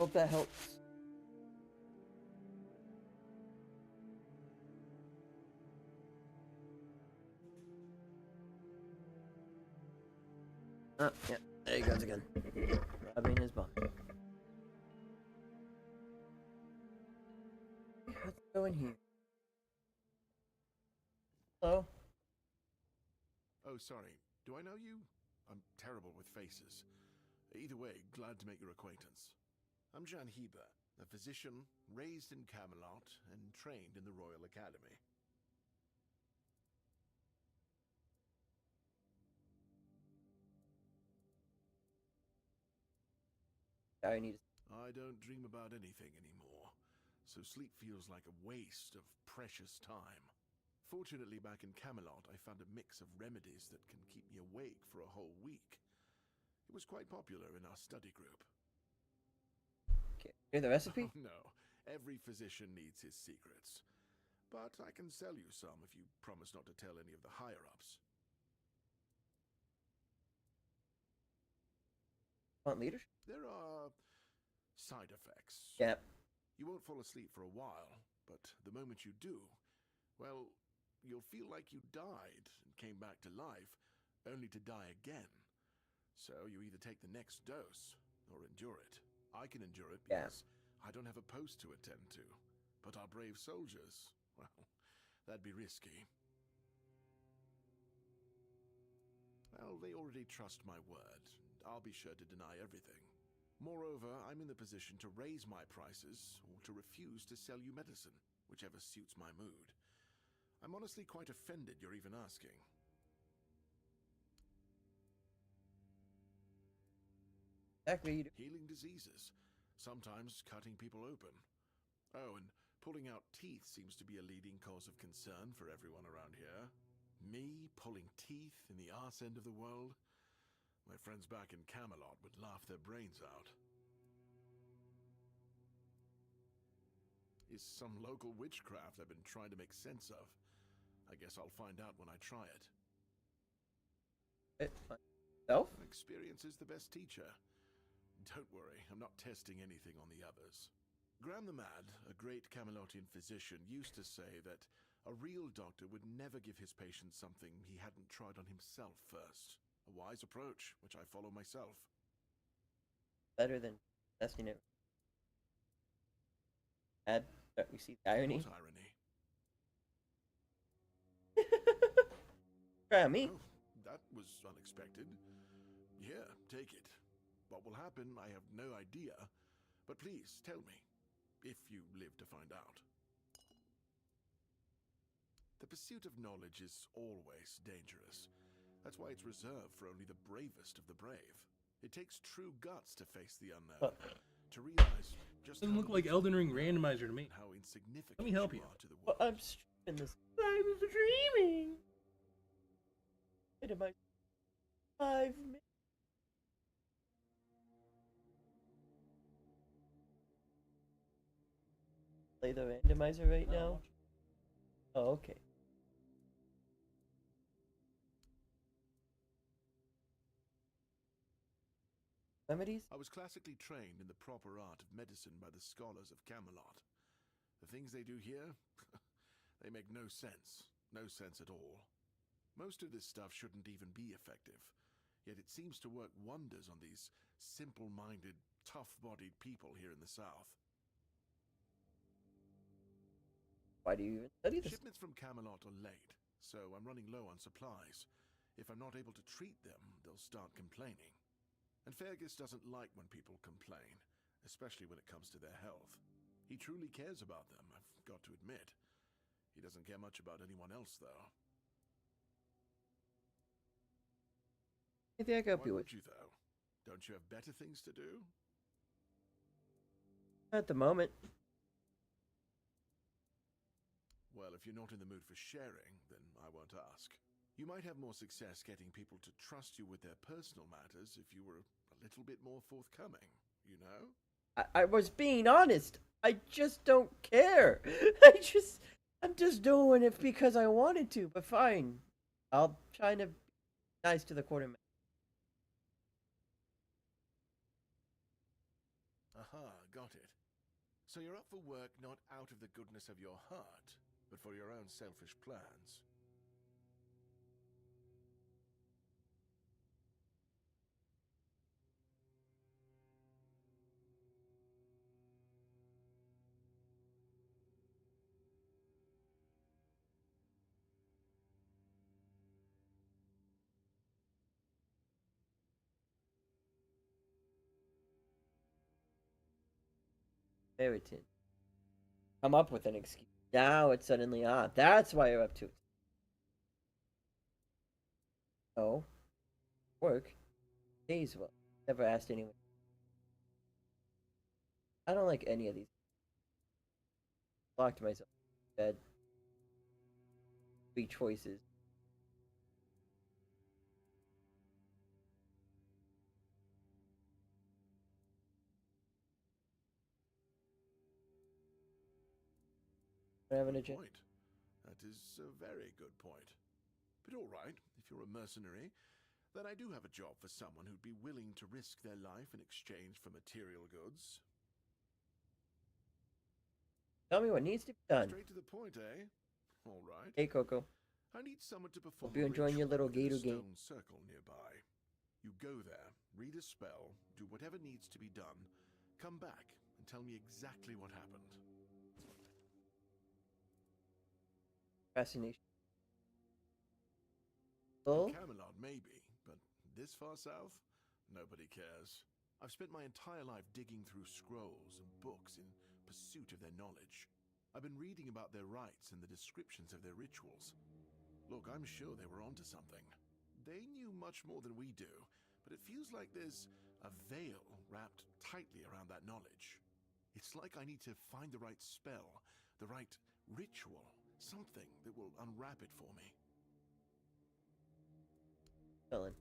Hope that helps. Oh, yeah, there he goes again. Rubbing his bum. Let's go in here. Hello? Oh, sorry. Do I know you? I'm terrible with faces. Either way, glad to make your acquaintance. I'm Jan Heber, a physician raised in Camelot and trained in the Royal Academy. I need I don't dream about anything anymore, so sleep feels like a waste of precious time. Fortunately, back in Camelot, I found a mix of remedies that can keep me awake for a whole week. It was quite popular in our study group. to hear the recipe. Oh, no, every physician needs his secrets. But I can sell you some if you promise not to tell any of the higher-ups. Want leadership? There are side effects. Yep. You won't fall asleep for a while, but the moment you do, well, you'll feel like you died and came back to life, only to die again. So you either take the next dose or endure it. I can endure it because I don't have a post to attend to. But our brave soldiers, well, that'd be risky. Well, they already trust my word. I'll be sure to deny everything. Moreover, I'm in the position to raise my prices or to refuse to sell you medicine, whichever suits my mood. I'm honestly quite offended you're even asking. Exactly. Healing diseases, sometimes cutting people open. Oh, and pulling out teeth seems to be a leading cause of concern for everyone around here. Me pulling teeth in the arse end of the world? My friends back in Camelot would laugh their brains out. Is some local witchcraft I've been trying to make sense of. I guess I'll find out when I try it. Self? Experience is the best teacher. Don't worry, I'm not testing anything on the others. Graham the Mad, a great Camelotian physician, used to say that a real doctor would never give his patients something he hadn't tried on himself first. A wise approach, which I follow myself. Better than testing it. Add, we see the irony. What irony? Try on me. Oh, that was unexpected. Here, take it. What will happen, I have no idea. But please, tell me, if you live to find out. The pursuit of knowledge is always dangerous. That's why it's reserved for only the bravest of the brave. It takes true guts to face the unknown. To realize just doesn't look like Elden Ring randomizer to me. How insignificant Let me help you. are to the Well, world. I'm streaming this. I'm streaming. Wait a minute. 5 minutes. Play the randomizer right now. Oh, okay. Remedies? I was classically trained in the proper art of medicine by the scholars of Camelot. The things they do here, they make no sense. No sense at all. Most of this stuff shouldn't even be effective, yet it seems to work wonders on these simple-minded, tough-bodied people here in the South. Why do you even study this? Shipments from Camelot are late, so I'm running low on supplies. If I'm not able to treat them, they'll start complaining. And Fergus doesn't like when people complain, especially when it comes to their health. He truly cares about them, I've got to admit. He doesn't care much about anyone else, though. I think I can help you Why with. would you, though? Don't you have better things to do? At the moment. Well, if you're not in the mood for sharing, then I won't ask. You might have more success getting people to trust you with their personal matters if you were a little bit more forthcoming, you know? I was being honest. I just don't care. I'm just doing it because I wanted to, but fine. I'll try to be nice to the quartermaster. Aha, got it. So you're up for work not out of the goodness of your heart, but for your own selfish plans. Meriton. Come up with an excuse. Now it's suddenly on. That's why you're up to it. Oh. Work. Days well. Never asked anyone. I don't like any of these. Locked myself in bed. Three choices. I have an agenda. Point. That is a very good point. But all right, if you're a mercenary, then I do have a job for someone who'd be willing to risk their life in exchange for material goods. Tell me what needs to be done. Straight to the point, eh? All right. Hey, Coco. I need someone to perform Hope you're a enjoying your ritual little within gator a game. stone circle nearby. You go there, read a spell, do whatever needs to be done, come back and tell me exactly what happened. Fascination. In Camelot, maybe, but this far south, nobody cares. I've spent my entire life digging through scrolls and books in pursuit of their knowledge. I've been reading about their rites and the descriptions of their rituals. Look, I'm sure they were onto something. They knew much more than we do, but it feels like there's a veil wrapped tightly around that knowledge. It's like I need to find the right spell, the right ritual, something that will unwrap it for me. Ellen.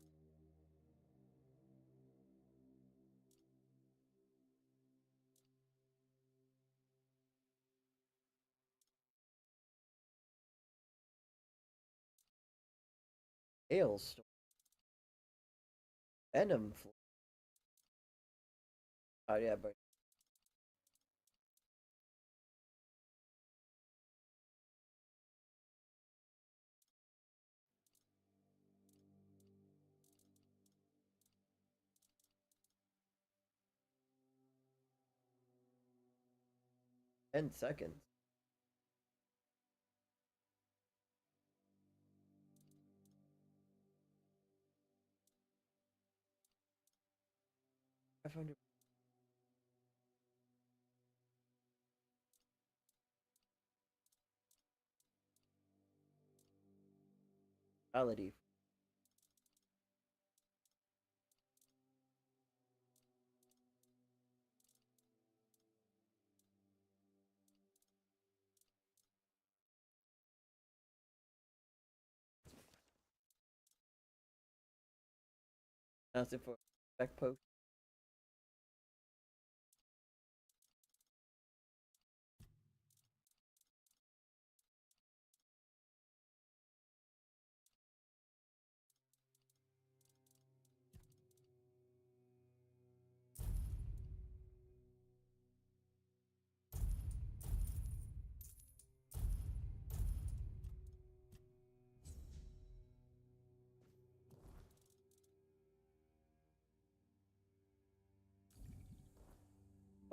Hailstorm. Venom. Oh yeah, but 10 seconds. $500. Malady. That's it for back post.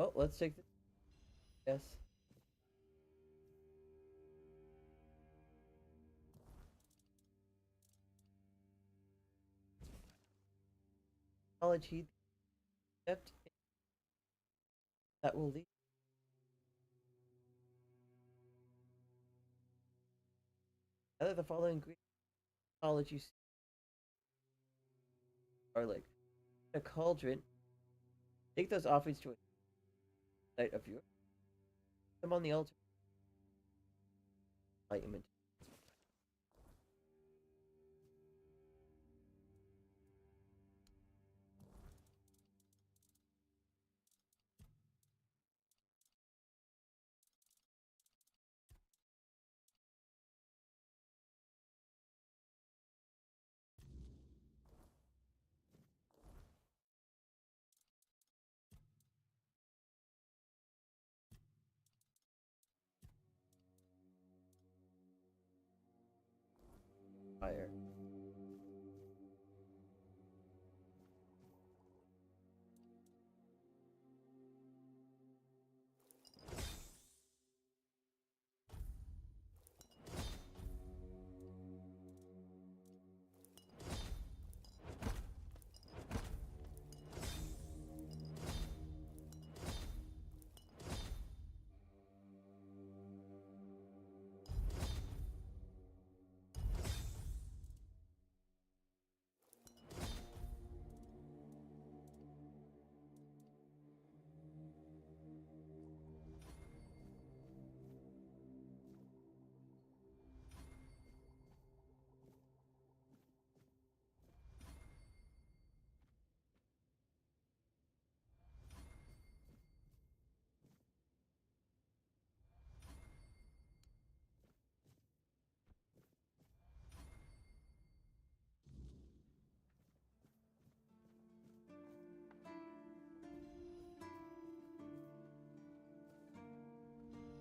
Well, let's take this. Yes. Knowledge he stepped in that will lead. Either the following knowledge you see are like a cauldron. Take those offerings to a site of yours. Them on the altar. Enlightenment. Fire.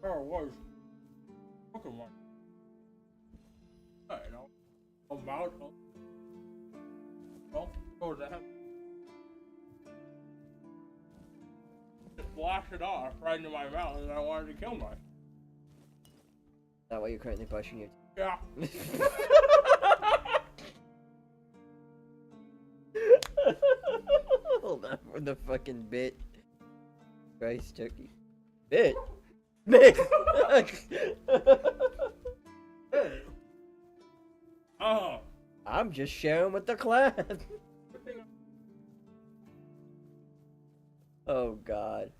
Sure was. Pokemon. I know. About. Well, what was that? Just flash it off right into my mouth, and I wanted to kill myself. Is that why you're currently brushing your teeth? Yeah. Hold on for the fucking bit. Christ, turkey. Bit? Bit! Hey. Oh. I'm just sharing with the clan. Oh god.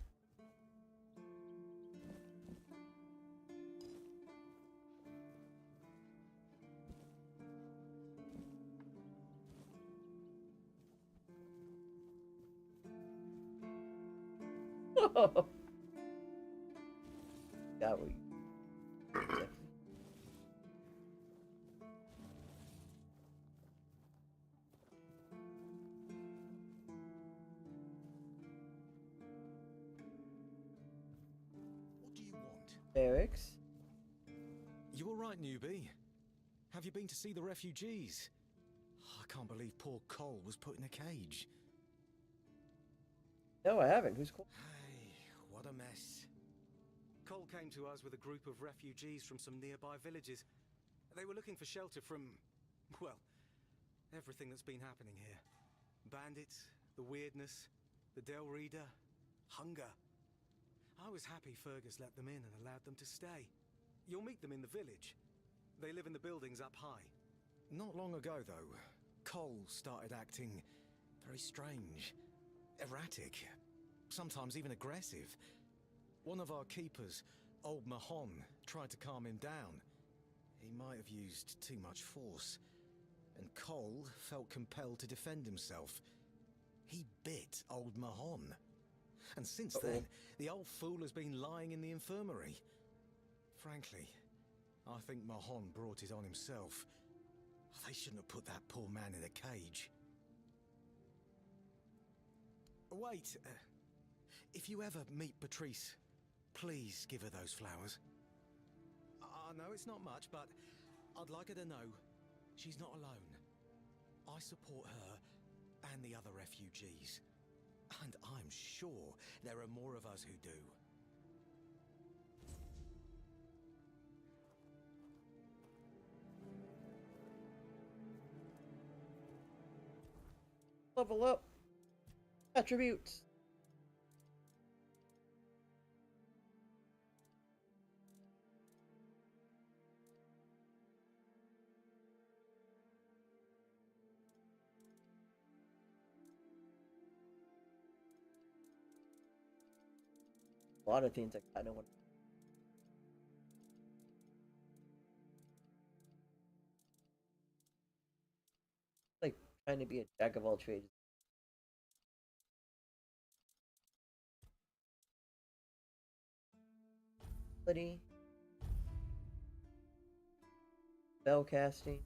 That we. What do you want? Barracks? You all right, newbie? Have you been to see the refugees? I can't believe poor Cole was put in a cage. No, I haven't. Who's Cole? Hey, what a mess. Cole came to us with a group of refugees from some nearby villages. They were looking for shelter from, well, everything that's been happening here. Bandits, the weirdness, the Del Reader, hunger. I was happy Fergus let them in and allowed them to stay. You'll meet them in the village. They live in the buildings up high. Not long ago, though, Cole started acting very strange, erratic, sometimes even aggressive. One of our keepers, old Mahon, tried to calm him down. He might have used too much force, and Cole felt compelled to defend himself. He bit old Mahon. And since then, the old fool has been lying in the infirmary. Frankly, I think Mahon brought it on himself. They shouldn't have put that poor man in a cage. Wait, if you ever meet Patrice, please give her those flowers. I know it's not much, but I'd like her to know she's not alone. I support her and the other refugees. And I'm sure there are more of us who do. Level up. Attributes. A lot of things I kind of want. Like trying to be a jack of all trades. Spell casting.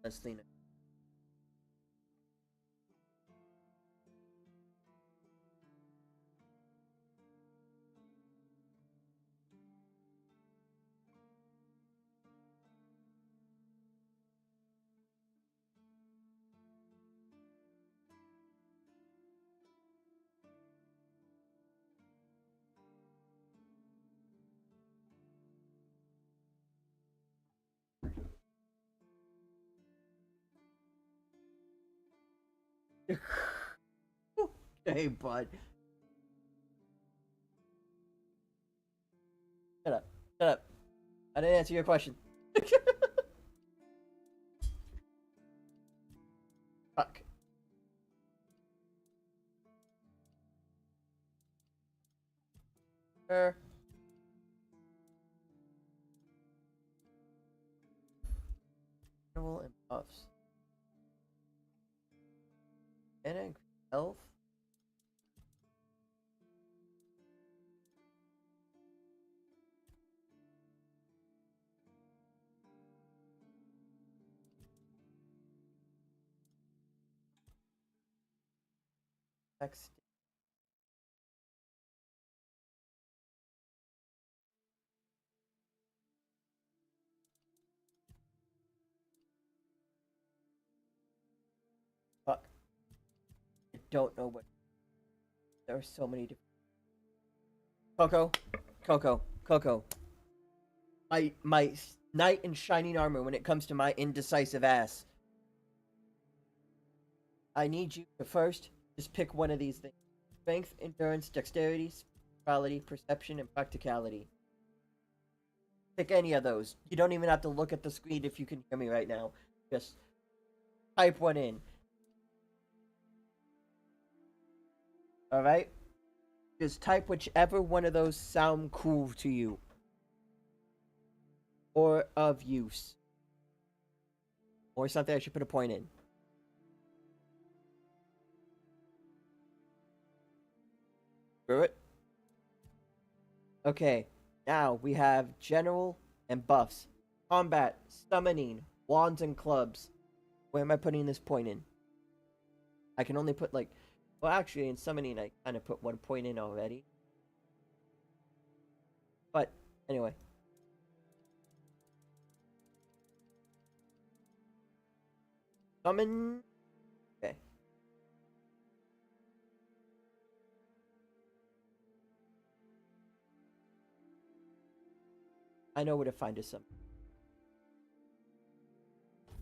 Let's clean it. Okay, bud. Shut up. Shut up. I didn't answer your question. Fuck. Animal and buffs. And health. text. Fuck. I don't know what. There are so many different. Coco. My knight in shining armor when it comes to my indecisive ass. I need you to first just pick one of these things. Strength, endurance, dexterity, spirituality, perception, and practicality. Pick any of those. You don't even have to look at the screen if you can hear me right now. Just type one in. Alright? Just type whichever one of those sound cool to you. Or of use. Or something I should put a point in. Screw it. Okay, now we have general and buffs. Combat, summoning, wands and clubs. Where am I putting this point in? I can only put like... Well, actually, in summoning, I kind of put 1 point in already. But, anyway. Summon... Okay. I know where to find a summon.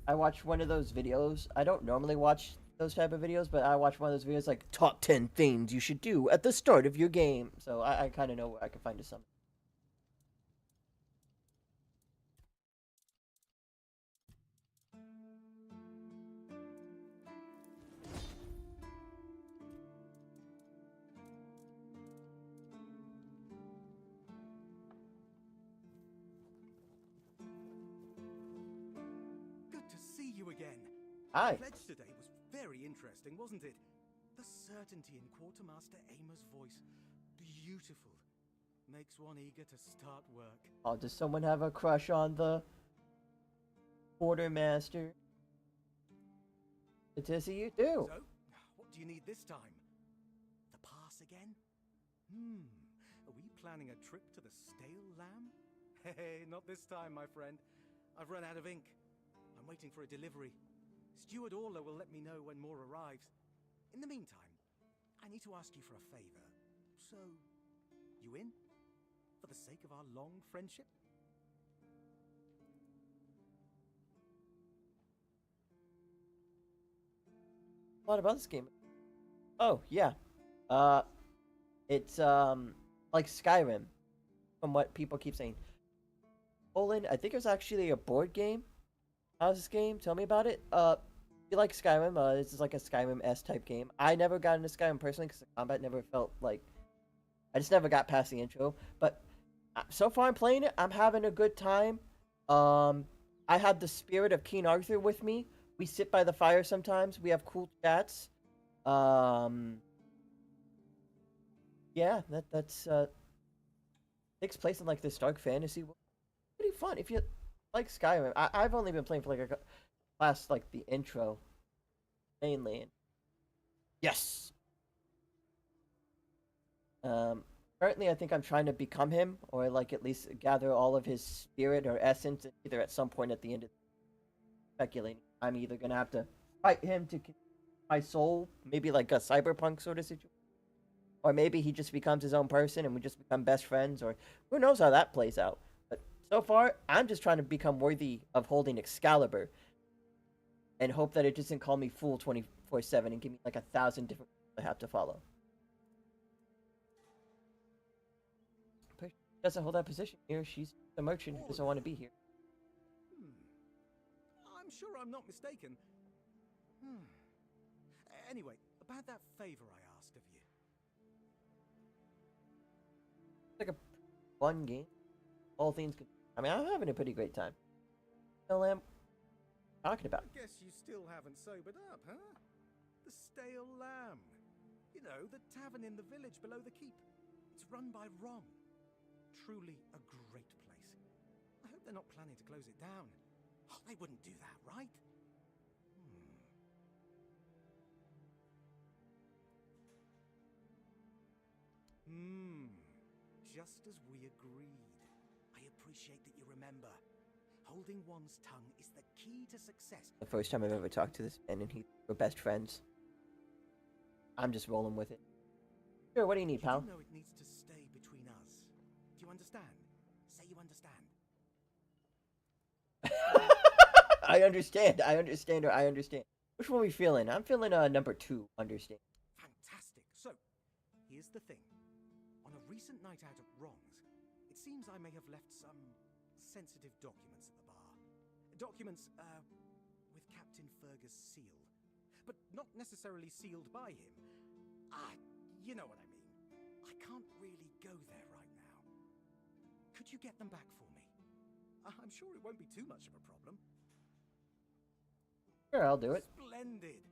I watched one of those videos. I don't normally watch those type of videos, but I watched one of those videos like top 10 things you should do at the start of your game. So I kind of know where I can find a summon. Good to see you again. Hi. The pledge today was very interesting, wasn't it? The certainty in Quartermaster Aimer's voice. Beautiful. Makes one eager to start work. Oh, does someone have a crush on the Quartermaster? Letizia, you do. So, what do you need this time? The pass again? Are we planning a trip to the Stale Lamb? Hey, not this time, my friend. I've run out of ink. I'm waiting for a delivery. Steward Orla will let me know when more arrives. In the meantime, I need to ask you for a favor. So, you in? For the sake of our long friendship? A lot about this game. Oh, yeah. It's, like Skyrim, from what people keep saying. Olin, I think it was actually a board game. How's this game? Tell me about it. You like Skyrim? This is like a Skyrim-esque type game. I never got into Skyrim personally because the combat never felt like... I just never got past the intro. But so far I'm playing it. I'm having a good time. I had the spirit of King Arthur with me. We sit by the fire sometimes. We have cool chats. Yeah, that's takes place in like this dark fantasy world. Pretty fun if you like Skyrim. I've only been playing for like a past like the intro mainly. Yes. Currently I think I'm trying to become him, or like at least gather all of his spirit or essence, either at some point at the end of speculating. I'm either gonna have to fight him to my soul, maybe like a cyberpunk sort of situation. Or maybe he just becomes his own person and we just become best friends, or who knows how that plays out. But so far, I'm just trying to become worthy of holding Excalibur and hope that it doesn't call me fool 24/7 and give me like 1,000 different rules I have to follow. But she doesn't hold that position here. She's the merchant who doesn't want to be here. I'm sure I'm not mistaken. Anyway, about that favor I asked of you. It's like a fun game. All things good. I mean, I'm having a pretty great time. What am I talking about? I guess you still haven't sobered up, huh? The Stale Lamb. You know, the tavern in the village below the keep. It's run by Rom. Truly a great place. I hope they're not planning to close it down. Oh, they wouldn't do that, right? just as we agreed. I appreciate that you remember. Holding one's tongue is the key to success. The first time I've ever talked to this man, and we're best friends. I'm just rolling with it. Sure, what do you need, pal? You do know it needs to stay between us. Do you understand? Say you understand. I understand. I understand. Or I understand. Which one are we feeling? I'm feeling number 2. Understand. Fantastic. So, here's the thing. On a recent night out at Ron's, it seems I may have left some sensitive documents at the bar. Documents, with Captain Fergus' seal. But not necessarily sealed by him. You know what I mean. I can't really go there right now. Could you get them back for me? I'm sure it won't be too much of a problem. Sure, I'll do it. Splendid.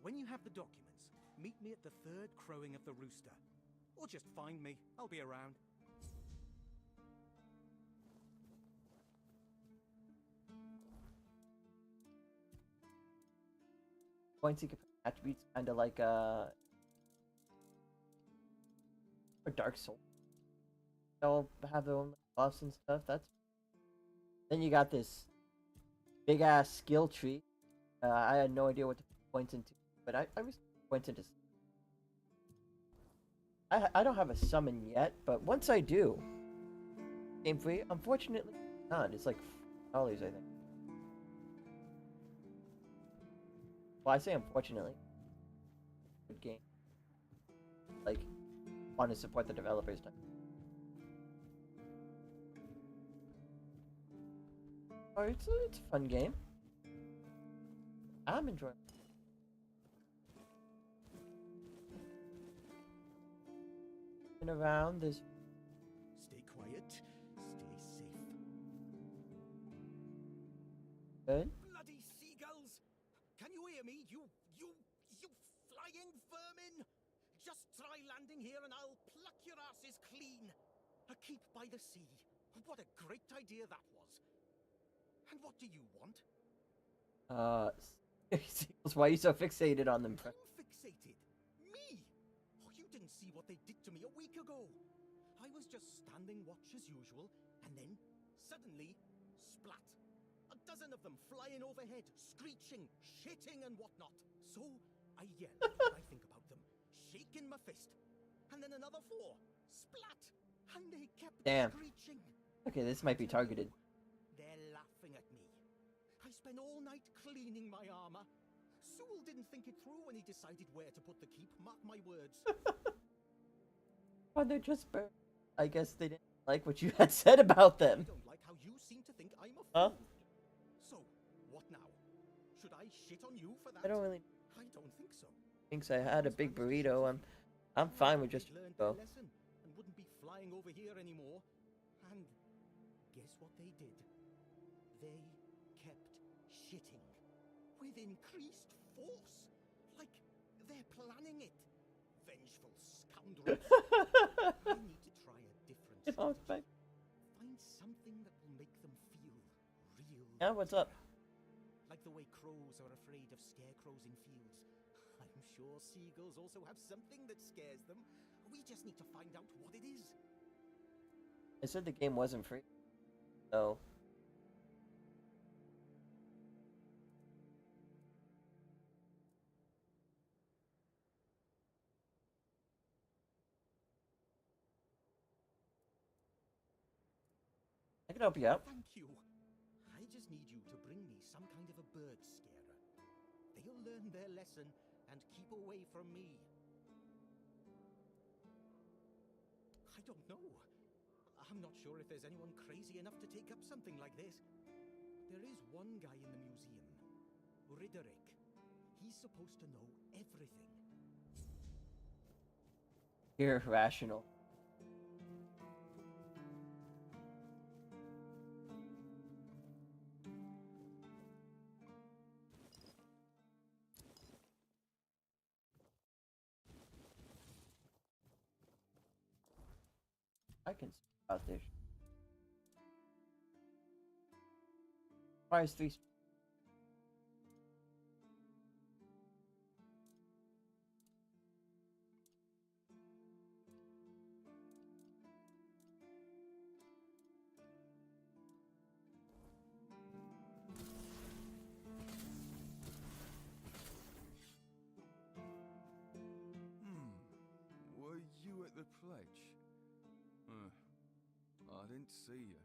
When you have the documents, meet me at the 3rd crowing of the rooster. Or just find me. I'll be around. Point seeker attributes kind of like a Dark Soul. They'll have their own buffs and stuff. That's then you got this big ass skill tree. I had no idea what to point into, but I was points into. I don't have a summon yet, but once I do, game free. Unfortunately, not. It's like $4, I think. Well, I say unfortunately. Good game. Like, want to support the developers. Oh, it's a fun game. I'm enjoying it. Around this. Stay quiet. Stay safe. Good. Bloody seagulls! Can you hear me? You flying vermin! Just try landing here and I'll pluck your asses clean. A keep by the sea. What a great idea that was. And what do you want? Why are you so fixated on them? I'm fixated. Me? Oh, you didn't see what they did to me a week ago. I was just standing watch as usual, and then, suddenly, splat. A dozen of them flying overhead, screeching, shitting and whatnot. So, I yelled what I think about them, shaking my fist. And then another 4. Splat! And they kept screeching. Okay, this might be targeted. They're laughing at me. I spent all night cleaning my armor. Sewell didn't think it through when he decided where to put the keep, mark my words. Well, they're just birds. I guess they didn't like what you had said about them. I don't like how you seem to think I'm a fool. So, what now? Should I shit on you for that? I don't really. I don't think so. Thinks I had a big burrito. I'm fine with just learned go. their lesson and wouldn't be flying over here anymore. And guess what they did? They kept shitting with increased force, like they're planning it. Vengeful scoundrels. I need to try a different strategy. Find something that will make them feel real. Yeah, what's up? Like the way crows are afraid of scarecrows in fields. I'm sure seagulls also have something that scares them. We just need to find out what it is. I said the game wasn't free, so. I can help you out. Thank you. I just need you to bring me some kind of a bird scarer. They'll learn their lesson and keep away from me. I don't know. I'm not sure if there's anyone crazy enough to take up something like this. There is one guy in the museum, Riderick. He's supposed to know everything. You're rational. I can out there. Requires 3. a pledge? I didn't see you.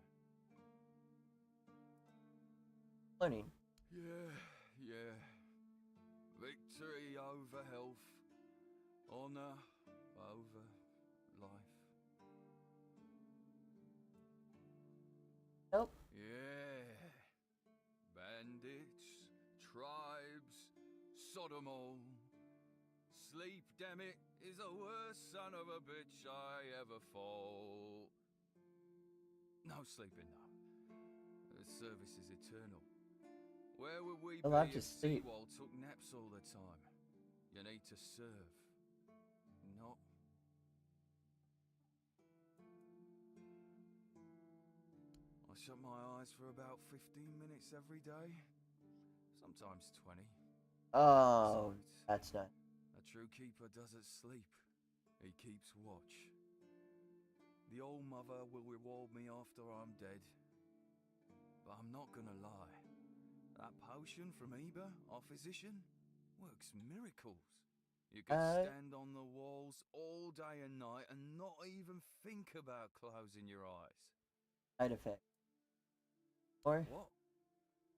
Learning. Yeah. Victory over health. Honor over life. Nope. Yeah. Bandits, tribes, sodom all. Sleep, damn it, is the worst son of a bitch I ever fought. No sleeping, no. The service is eternal. Where would we Allowed be to if sleep. Seawall took naps all the time? You need to serve. Not... I shut my eyes for about 15 minutes every day. Sometimes 20. Oh, Besides, that's not. a true keeper doesn't sleep. He keeps watch. The Old Mother will reward me after I'm dead. But I'm not gonna lie. That potion from Eber, our physician, works miracles. You can stand on the walls all day and night and not even think about closing your eyes. Side effect. Or? What?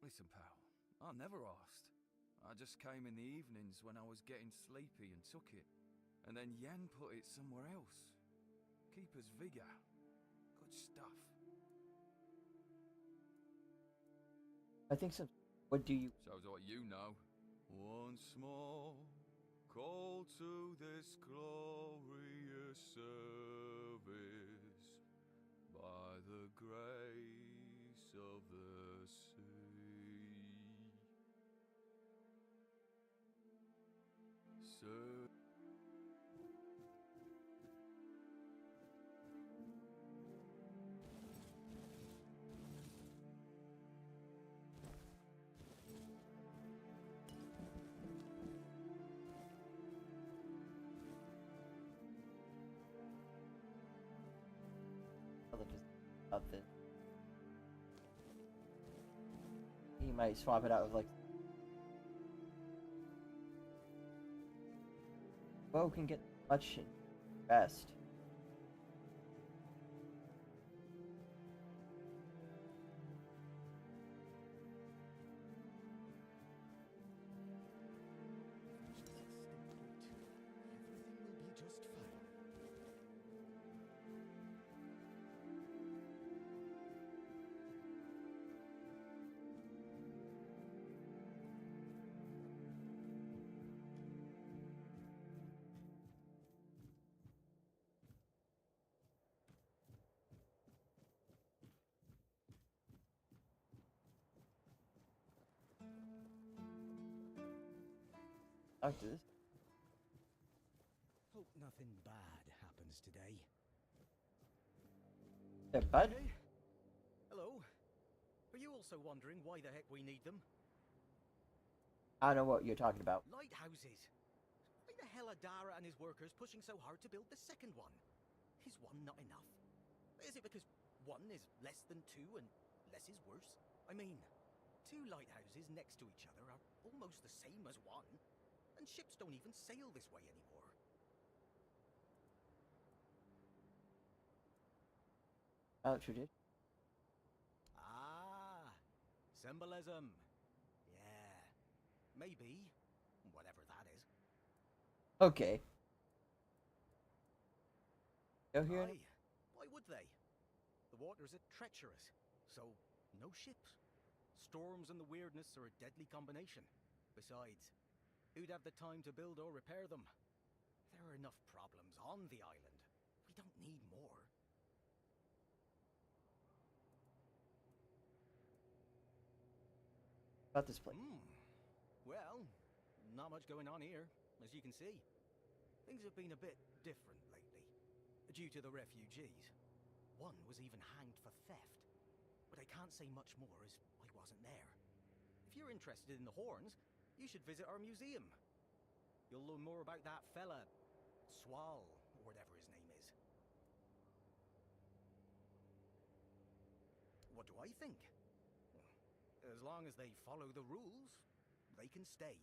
Listen, pal, I never asked. I just came in the evenings when I was getting sleepy and took it. And then Yan put it somewhere else. Keeper's vigor. Good stuff. I think so. What do you... Shows what you know. Once more, call to this glorious service by the grace of the sea. Sir. Of this. He might swap it out with like. Bo can get much rest. Talk to this. Hope nothing bad happens today. Yeah, bud? Hey. Hello. Are you also wondering why the heck we need them? I don't know what you're talking about. Lighthouses. Why the hell are Dara and his workers pushing so hard to build the second one? Is one not enough? Is it because one is less than two and less is worse? I mean, two lighthouses next to each other are almost the same as one. And ships don't even sail this way anymore. Oh, true did. Ah, symbolism. Yeah, maybe. Whatever that is. Okay. Go here. Aye. Why would they? The waters are treacherous, so no ships. Storms and the weirdness are a deadly combination. Besides, who'd have the time to build or repair them? There are enough problems on the island. We don't need more. About this place. Well, not much going on here, as you can see. Things have been a bit different lately, due to the refugees. One was even hanged for theft. But I can't say much more as I wasn't there. If you're interested in the horns, you should visit our museum. You'll learn more about that fella, Swal, or whatever his name is. What do I think? As long as they follow the rules, they can stay.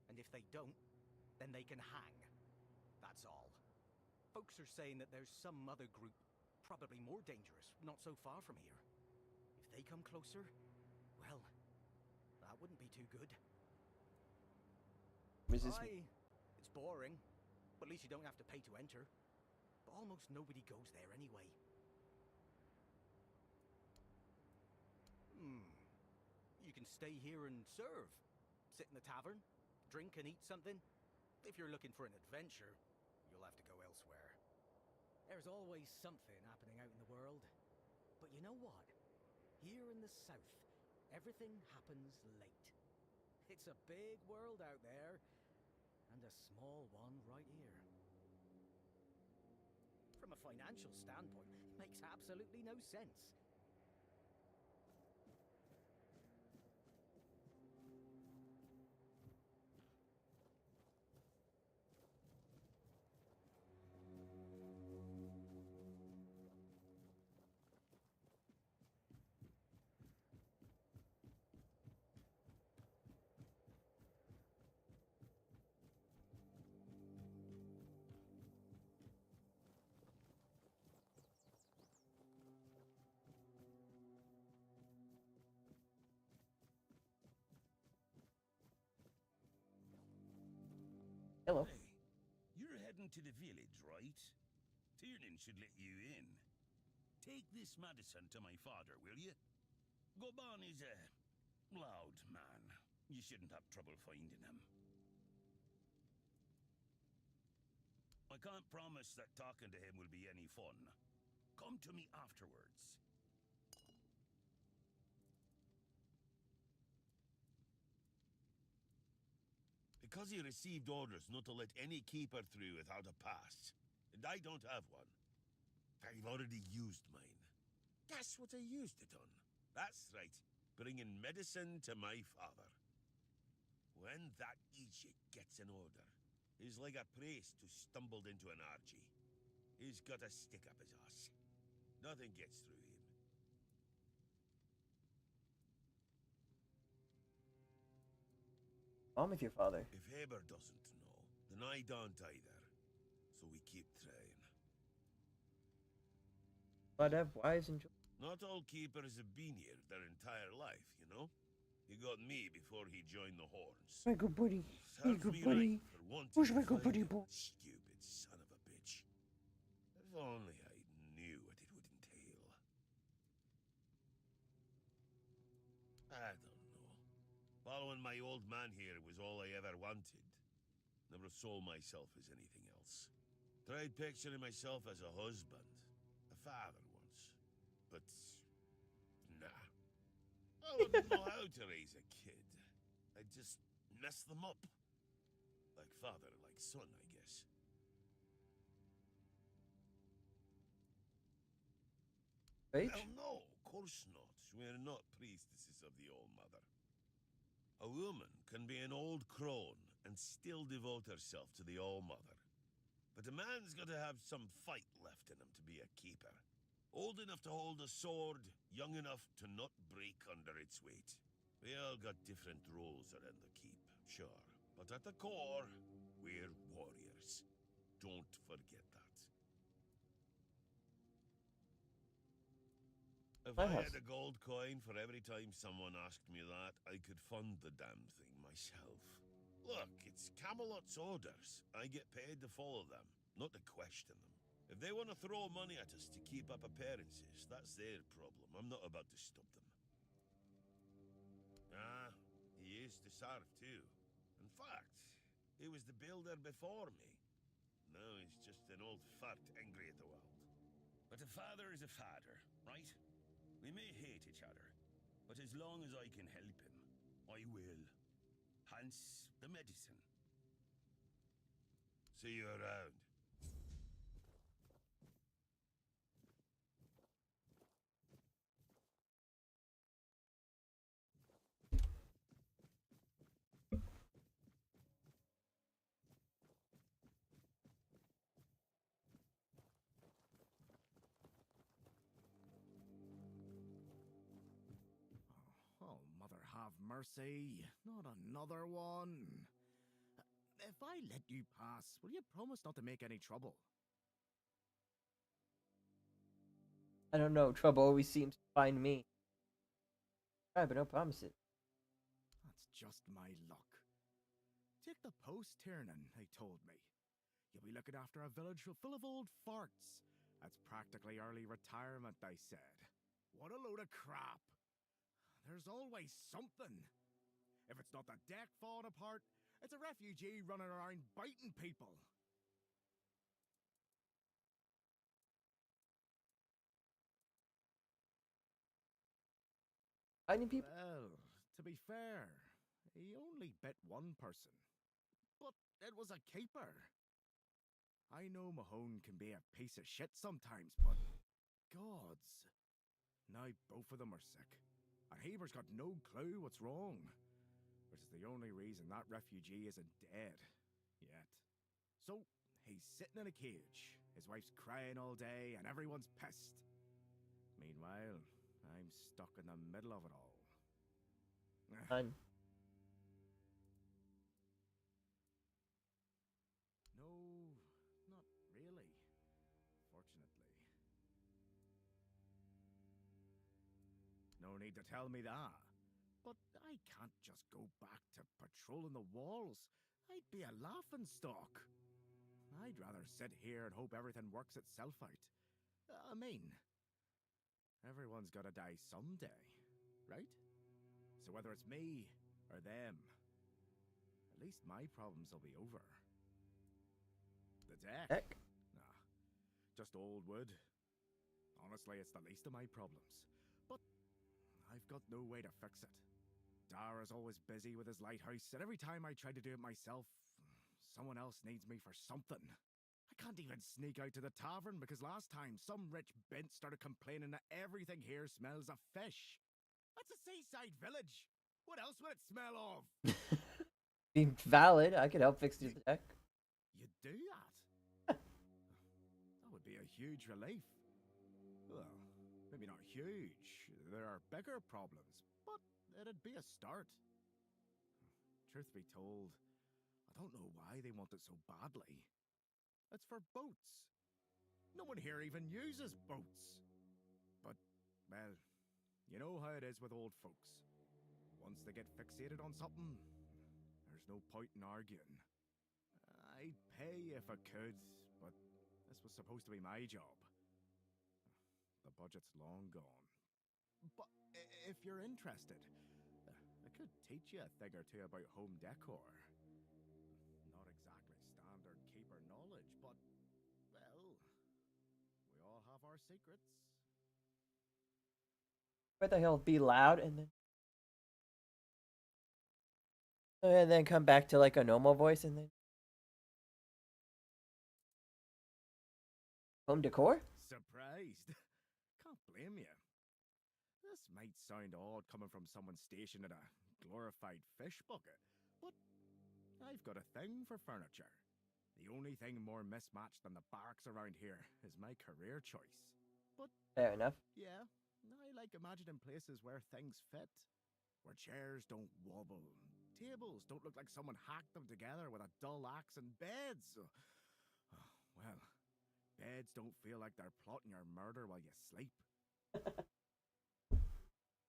And if they don't, then they can hang. That's all. Folks are saying that there's some other group, probably more dangerous, not so far from here. If they come closer, well, that wouldn't be too good. Aye, it's boring, but at least you don't have to pay to enter. But almost nobody goes there anyway. You can stay here and serve. Sit in the tavern, drink and eat something. If you're looking for an adventure, you'll have to go elsewhere. There's always something happening out in the world. But you know what? Here in the south, everything happens late. It's a big world out there, and a small one right here. From a financial standpoint, it makes absolutely no sense. Hello. Hey, you're heading to the village, right? Tiernan should let you in. Take this medicine to my father, will you? Goban is a loud man. You shouldn't have trouble finding him. I can't promise that talking to him will be any fun. Come to me afterwards. Because he received orders not to let any keeper through without a pass. And I don't have one. I've already used mine. Guess what I used it on? That's right, bringing medicine to my father. When that Egypt gets an order, he's like a priest who stumbled into an orgy. He's got a stick up his ass. Nothing gets through him. I'm with your father. If Haber doesn't know, then I don't either. So we keep trying. But have wives and children. Not all keepers have been here their entire life, you know? He got me before he joined the Horns. My good buddy. My Serves good me buddy. right for wanting Who's to my good find buddy, him. boy? Stupid son of a bitch. If only I knew what it would entail. I don't know. Following my old man here was all I ever wanted. Never saw myself as anything else. Tried picturing myself as a husband, a father once. But, nah. I wouldn't know how to raise a kid. I'd just mess them up. Like father, like son, I guess. Right? Well, no, of course not. We're not priestesses of the All-Mother. A woman can be an old crone and still devote herself to the All-Mother. But a man's got to have some fight left in him to be a keeper. Old enough to hold a sword, young enough to not break under its weight. We all got different roles around the keep, sure. But at the core, we're warriors. Don't forget that. If I had a gold coin for every time someone asked me that, I could fund the damn thing myself. Look, it's Camelot's orders. I get paid to follow them, not to question them. If they want to throw money at us to keep up appearances, that's their problem. I'm not about to stop them. Ah, he used to serve too. In fact, he was the builder before me. Now he's just an old fart angry at the world. But a father is a father, right? We may hate each other, but as long as I can help him, I will. Hence the medicine. See you around. Oh, Mother have mercy. Not another one. If I let you pass, will you promise not to make any trouble? I don't know. Trouble always seems to find me. Try, but no promises. That's just my luck. Take the post, Tiernan, they told me. You'll be looking after a village full of old farts. That's practically early retirement, they said. What a load of crap. There's always something. If it's not the deck falling apart, it's a refugee running around biting people. Biting people? Well, to be fair, he only bit one person. But it was a keeper. I know Mahone can be a piece of shit sometimes, but gods. Now both of them are sick. And Heber's got no clue what's wrong. Which is the only reason that refugee isn't dead. Yet. So, he's sitting in a cage. His wife's crying all day and everyone's pissed. Meanwhile, I'm stuck in the middle of it all. Fun. No, not really. Fortunately. No need to tell me that. But I can't just go back to patrolling the walls. I'd be a laughingstock. I'd rather sit here and hope everything works itself out. I mean, everyone's gotta die someday, right? So whether it's me or them, at least my problems will be over. The deck? Nah, just old wood. Honestly, it's the least of my problems. But I've got no way to fix it. Dara's always busy with his lighthouse, and every time I try to do it myself, someone else needs me for something. I can't even sneak out to the tavern because last time some rich bint started complaining that everything here smells of fish. That's a seaside village. What else would it smell of? Being valid, I could help fix the deck. You do that? That would be a huge relief. Well, maybe not huge. There are bigger problems, but it'd be a start. Truth be told, I don't know why they want it so badly. It's for boats. No one here even uses boats. But, well, you know how it is with old folks. Once they get fixated on something, there's no point in arguing. I'd pay if I could, but this was supposed to be my job. The budget's long gone. But if you're interested, I could teach you a thing or two about home decor. Not exactly standard keeper knowledge, but, well, we all have our secrets. What the hell? Be loud and then come back to like a normal voice and then home decor? Surprised? Can't blame you. This might sound odd coming from someone stationed in a glorified fish bucket, but I've got a thing for furniture. The only thing more mismatched than the barracks around here is my career choice. But fair enough. Yeah, I like imagining places where things fit. Where chairs don't wobble, tables don't look like someone hacked them together with a dull axe, and beds, well, beds don't feel like they're plotting your murder while you sleep.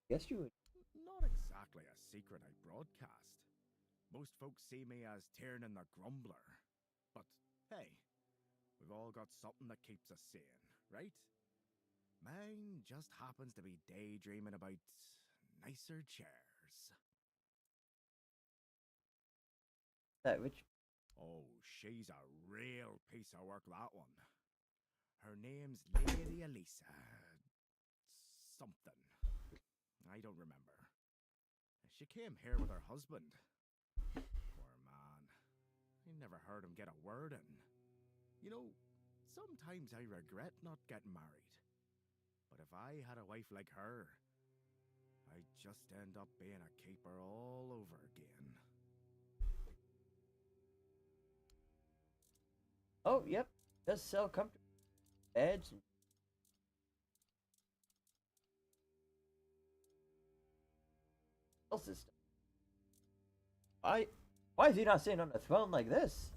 Yes, you would. Not exactly a secret I broadcast. Most folks see me as Tiernan the Grumbler. But hey, we've all got something that keeps us sane, right? Mine just happens to be daydreaming about nicer chairs. That which? Oh, she's a real piece of work, that one. Her name's Lady Elisa. Something. I don't remember. She came here with her husband. Poor man. I never heard him get a word in. You know, sometimes I regret not getting married. But if I had a wife like her, I'd just end up being a keeper all over again. Oh, yep. Does sell comfortable beds. What's this stuff? Why is he not sitting on a throne like this?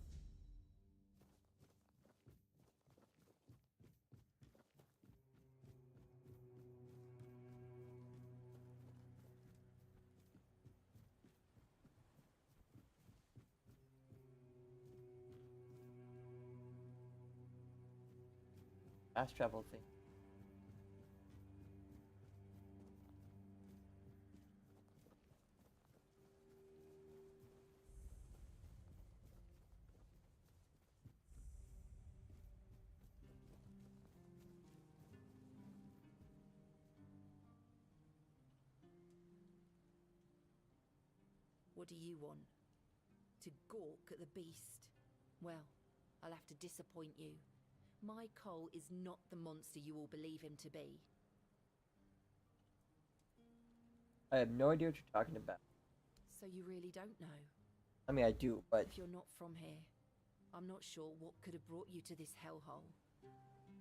fast travel thing. What do you want? To gawk at the beast? Well, I'll have to disappoint you. My Cole is not the monster you all believe him to be. I have no idea what you're talking about. So you really don't know? I mean, I do, but If you're not from here, I'm not sure what could have brought you to this hellhole.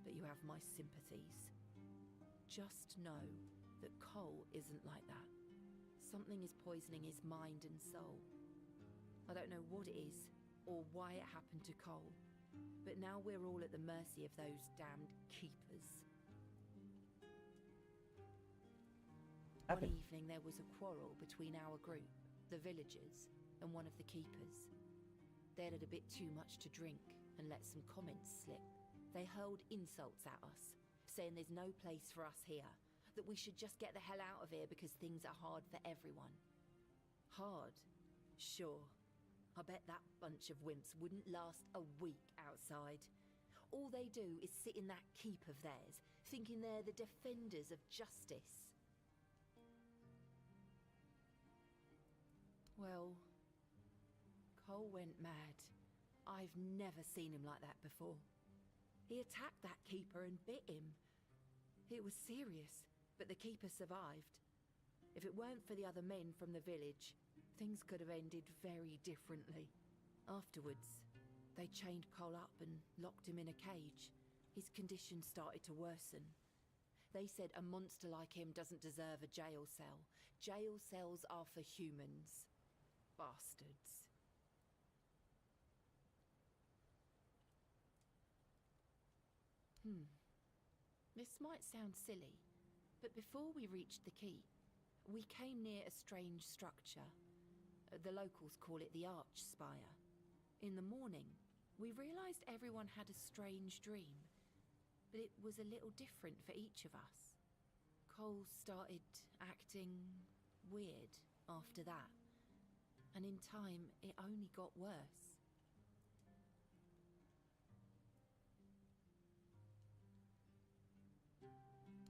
But you have my sympathies. Just know that Cole isn't like that. Something is poisoning his mind and soul. I don't know what it is, or why it happened to Cole. But now we're all at the mercy of those damned keepers. One evening there was a quarrel between our group, the villagers, and one of the keepers. They'd had a bit too much to drink and let some comments slip. They hurled insults at us, saying there's no place for us here, that we should just get the hell out of here because things are hard for everyone. Hard? Sure. I bet that bunch of wimps wouldn't last a week outside. All they do is sit in that keep of theirs, thinking they're the defenders of justice. Well, Cole went mad. I've never seen him like that before. He attacked that keeper and bit him. It was serious, but the keeper survived. If it weren't for the other men from the village, things could have ended very differently. Afterwards, they chained Cole up and locked him in a cage. His condition started to worsen. They said a monster like him doesn't deserve a jail cell. Jail cells are for humans. Bastards. This might sound silly, but before we reached the keep, we came near a strange structure. The locals call it the Arch Spire. In the morning, we realized everyone had a strange dream, but it was a little different for each of us. Cole started acting weird after that, and in time, it only got worse.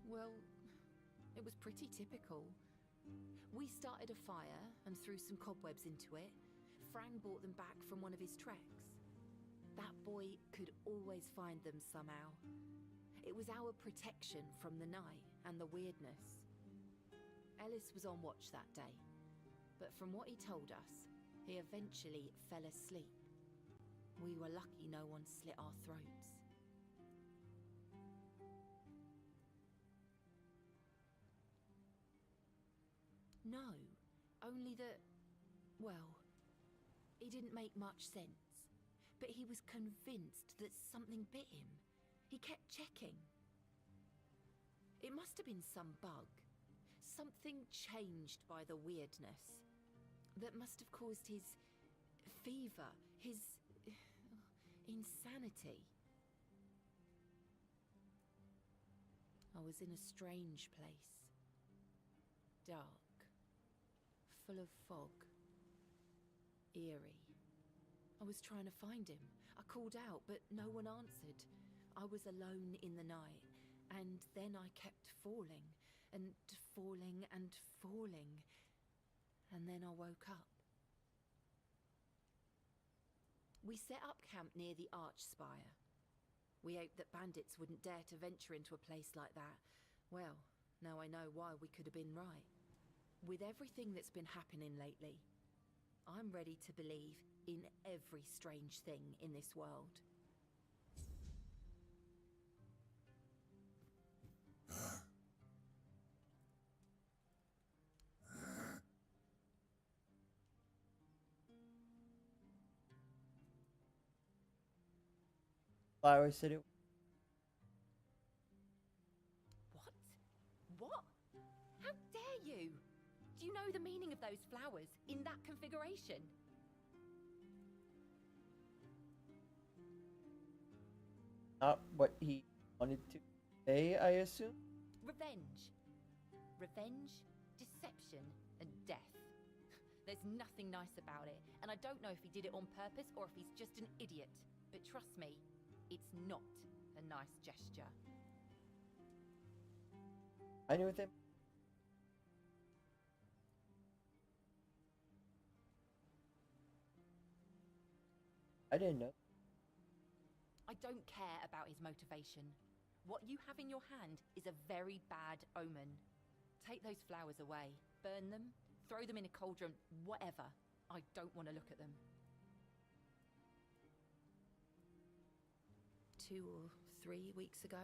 Well, it was pretty typical. We started a fire and threw some cobwebs into it. Frang brought them back from one of his treks. That boy could always find them somehow. It was our protection from the night and the weirdness. Ellis was on watch that day, but from what he told us, he eventually fell asleep. We were lucky no one slit our throats. No, only that, well, it didn't make much sense. But he was convinced that something bit him. He kept checking. It must have been some bug. Something changed by the weirdness. That must have caused his fever, his insanity. I was in a strange place. Dark. Full of fog. Eerie. I was trying to find him. I called out, but no one answered. I was alone in the night, and then I kept falling, and falling, and falling. And then I woke up. We set up camp near the Arch Spire. We hoped that bandits wouldn't dare to venture into a place like that. Well, now I know why we could have been right. With everything that's been happening lately, I'm ready to believe in every strange thing in this world. Flower said it. What? How dare you? Do you know the meaning of those flowers in that configuration? Not what he wanted to say, I assume? Revenge. Revenge, deception, and death. There's nothing nice about it, and I don't know if he did it on purpose or if he's just an idiot. But trust me, it's not a nice gesture. I knew them. I didn't know. I don't care about his motivation. What you have in your hand is a very bad omen. Take those flowers away, burn them, throw them in a cauldron, whatever. I don't want to look at them. 2 or 3 weeks ago,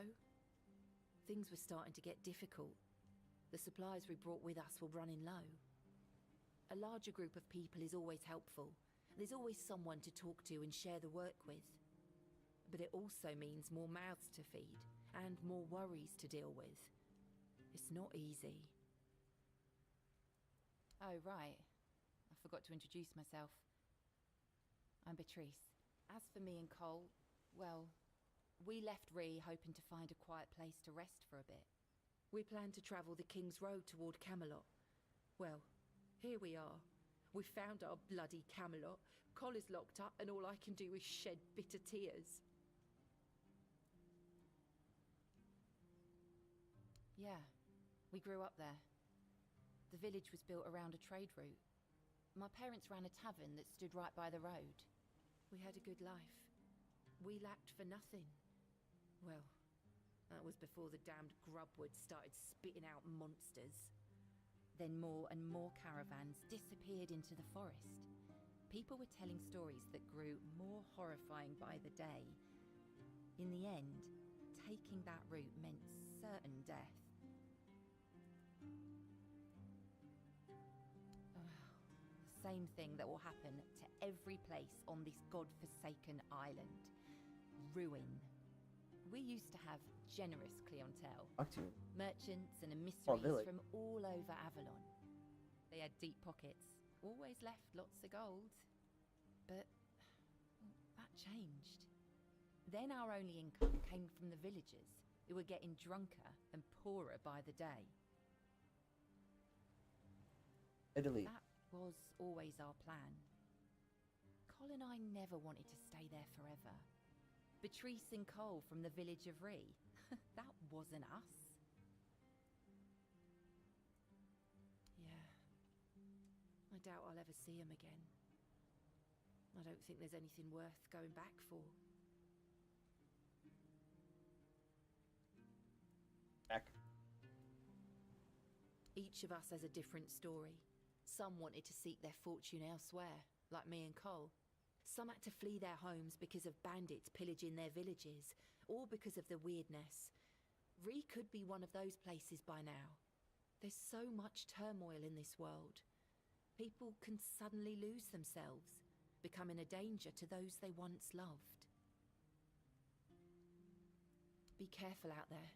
things were starting to get difficult. The supplies we brought with us were running low. A larger group of people is always helpful. There's always someone to talk to and share the work with. But it also means more mouths to feed and more worries to deal with. It's not easy. Oh, right. I forgot to introduce myself. I'm Beatrice. As for me and Cole, well, we left Ree hoping to find a quiet place to rest for a bit. We planned to travel the King's Road toward Camelot. Well, here we are. We found our bloody Camelot. Cole is locked up and all I can do is shed bitter tears. Yeah, we grew up there. The village was built around a trade route. My parents ran a tavern that stood right by the road. We had a good life. We lacked for nothing. Well, that was before the damned grubwood started spitting out monsters. Then more and more caravans disappeared into the forest. People were telling stories that grew more horrifying by the day. In the end, taking that route meant certain death. The same thing that will happen to every place on this god-forsaken island. Ruin. We used to have generous clientele. Merchants and emissaries from all over Avalon. They had deep pockets, always left lots of gold. But that changed. Then our only income came from the villagers, who were getting drunker and poorer by the day. Italy. That was always our plan. Cole and I never wanted to stay there forever. Beatrice and Cole from the village of Ree. That wasn't us. Yeah. I doubt I'll ever see him again. I don't think there's anything worth going back for. Back. Each of us has a different story. Some wanted to seek their fortune elsewhere, like me and Cole. Some had to flee their homes because of bandits pillaging their villages, or because of the weirdness. Ree could be one of those places by now. There's so much turmoil in this world. People can suddenly lose themselves, becoming a danger to those they once loved. Be careful out there.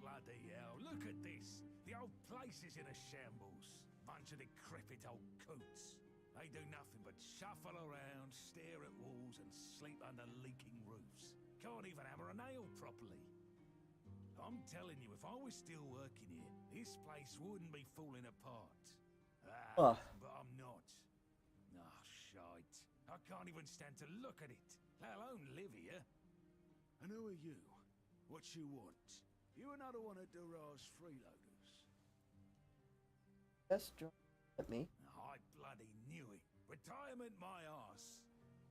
Bloody hell, look at this. The old place is in a shambles. Bunch of decrepit old coots. They do nothing but shuffle around, stare at walls and sleep under leaking roofs. Can't even hammer a nail properly. I'm telling you, if I was still working here, this place wouldn't be falling apart. But I'm not. Ah, shite. I can't even stand to look at it, let alone live here. And who are you? What you want? You another one of Durar's freeloaders? Yes, at me. I bloody knew it. Retirement my arse.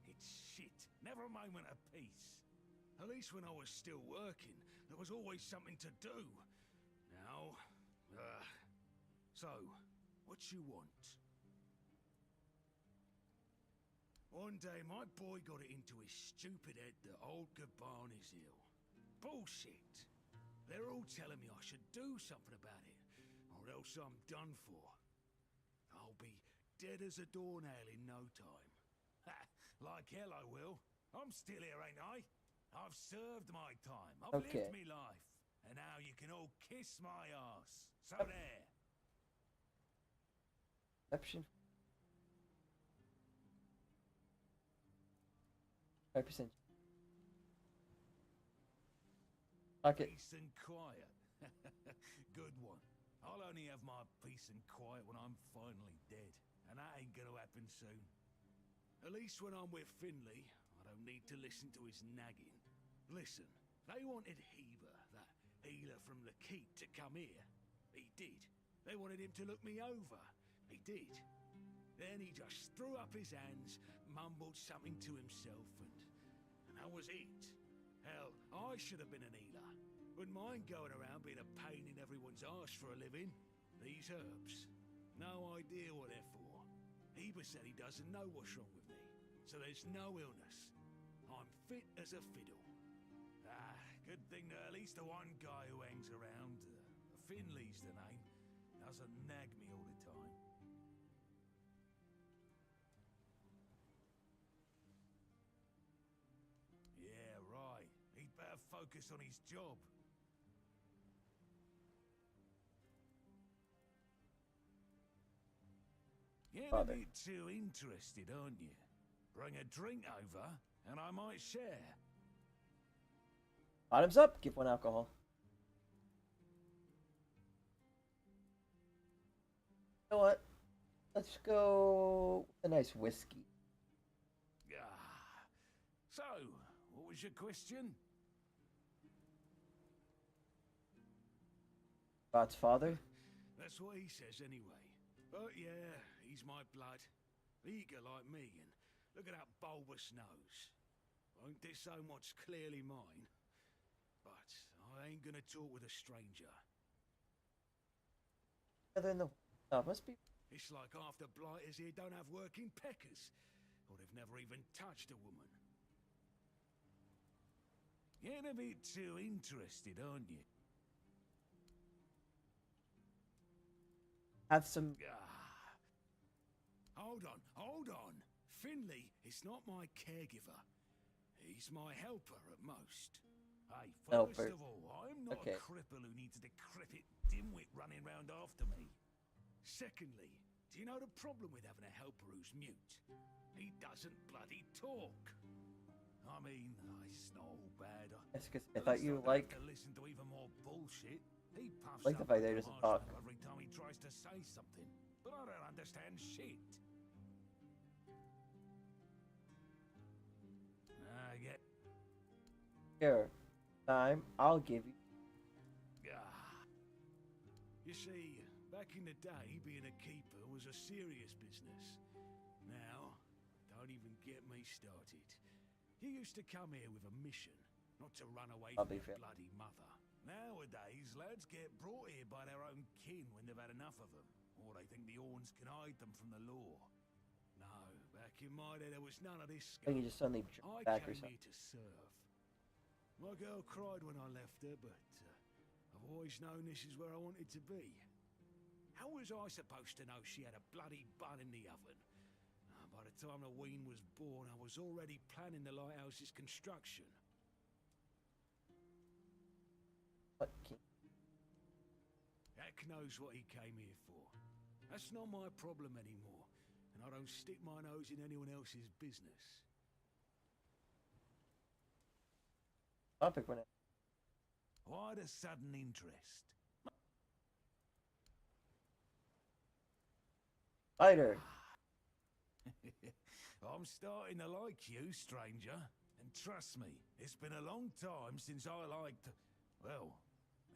It's shit. Never a moment of peace. At least when I was still working, there was always something to do. Now, so, what you want? One day, my boy got it into his stupid head that old Gaban is ill. Bullshit. They're all telling me I should do something about it, or else I'm done for. I'll be dead as a doornail in no time. Ha! Like hell I will. I'm still here, ain't I? I've served my time. I've lived me life. And now you can all kiss my ass. So there. Perception. 5%. Okay. Peace and quiet. Good one. I'll only have my peace and quiet when I'm finally dead. And that ain't gonna happen soon. At least when I'm with Finley, I don't need to listen to his nagging. Listen, they wanted Heber, that healer from the keep, to come here. He did. They wanted him to look me over. He did. Then he just threw up his hands, mumbled something to himself, and that was it. Hell, I should have been an healer. Wouldn't mind going around being a pain in everyone's arse for a living. These herbs. No idea what they're for. Heber said he doesn't know what's wrong with me, so there's no illness. I'm fit as a fiddle. Good thing that at least the one guy who hangs around, Finley's the name, doesn't nag me all the time. Yeah, right. He'd better focus on his job. You're a bit too interested, aren't you? Bring a drink over, and I might share. Bottoms up. Give one alcohol. You know what? Let's go with a nice whiskey. So, what was your question? God's father? That's what he says anyway. But yeah, he's my blood. Eager like me, and look at that bulbous nose. Won't this so much clearly mine? But I ain't gonna talk with a stranger. Other than the... Oh, must be... It's like half the blighters here don't have working peckers. Or they've never even touched a woman. Getting a bit too interested, aren't you? Have some... Hold on. Finley is not my caregiver. He's my helper at most. Hey, first of all, I'm not a cripple who needs a decrepit dimwit running round after me. Secondly, do you know the problem with having a helper who's mute? He doesn't bloody talk. I mean, it's not all bad. That's because I thought you liked... to listen to even more bullshit. He puffs like the fact that he doesn't talk. Every time he tries to say something, but I don't understand shit. Yeah. Here, time, I'll give you. You see, back in the day, being a keeper was a serious business. Now, don't even get me started. You used to come here with a mission, not to run away from your bloody mother. Nowadays, lads get brought here by their own kin when they've had enough of them, or they think the Orns can hide them from the law. No, back in my day, there was none of this stuff. I think you just suddenly I back or came something. here to serve. My girl cried when I left her, but I've always known this is where I wanted to be. How was I supposed to know she had a bloody bun in the oven? By the time the wean was born, I was already planning the lighthouse's construction. What king? Heck knows what he came here for. That's not my problem anymore, and I don't stick my nose in anyone else's business. Topic when it... Why the sudden interest? Fighter. I'm starting to like you, stranger. And trust me, it's been a long time since I liked, well,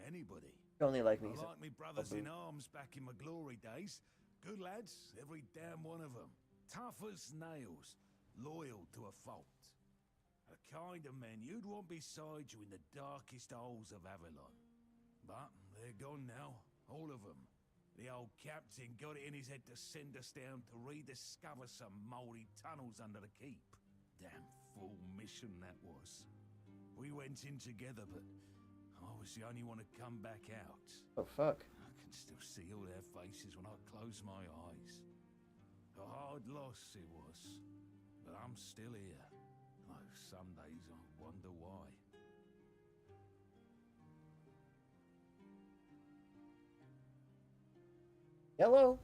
anybody. You only like me. I like me brothers in arms back in my glory days. Good lads, every damn one of them. Tough as nails, loyal to a fault. A kind of men you'd want beside you in the darkest holes of Avalon. But they're gone now, all of them. The old captain got it in his head to send us down to rediscover some mouldy tunnels under the keep. Damn fool mission that was. We went in together, but I was the only one to come back out. Oh, fuck. I can still see all their faces when I close my eyes. A hard loss it was, but I'm still here. Though some days I wonder why. Hello?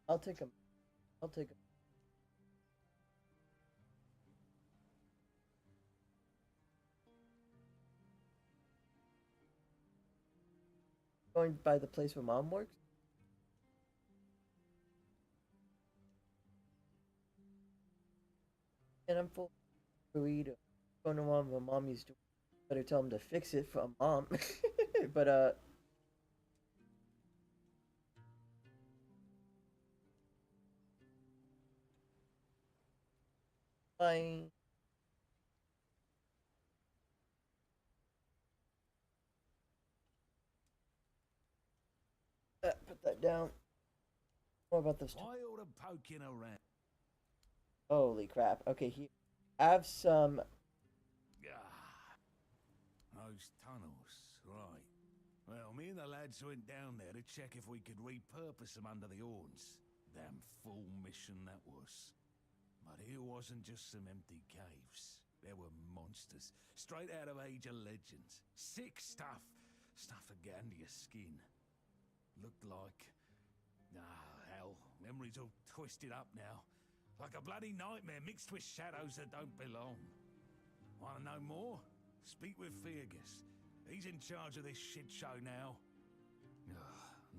I'll take him. I'll take him. Going by the place where Mom works? And I'm full of burrito. Going to Mom, what Mom used to. Better tell him to fix it for Mom. But, fine. Put that down. What about this? Why all the poking around? Holy crap. Okay, here. Have some. Those tunnels, right. Well, me and the lads went down there to check if we could repurpose them under the horns. Damn fool mission that was. But it wasn't just some empty caves. There were monsters, straight out of Age of Legends. Sick stuff. Stuff to get under your skin. Looked like... hell, memory's all twisted up now. Like a bloody nightmare mixed with shadows that don't belong. Wanna know more? Speak with Fergus. He's in charge of this shit show now.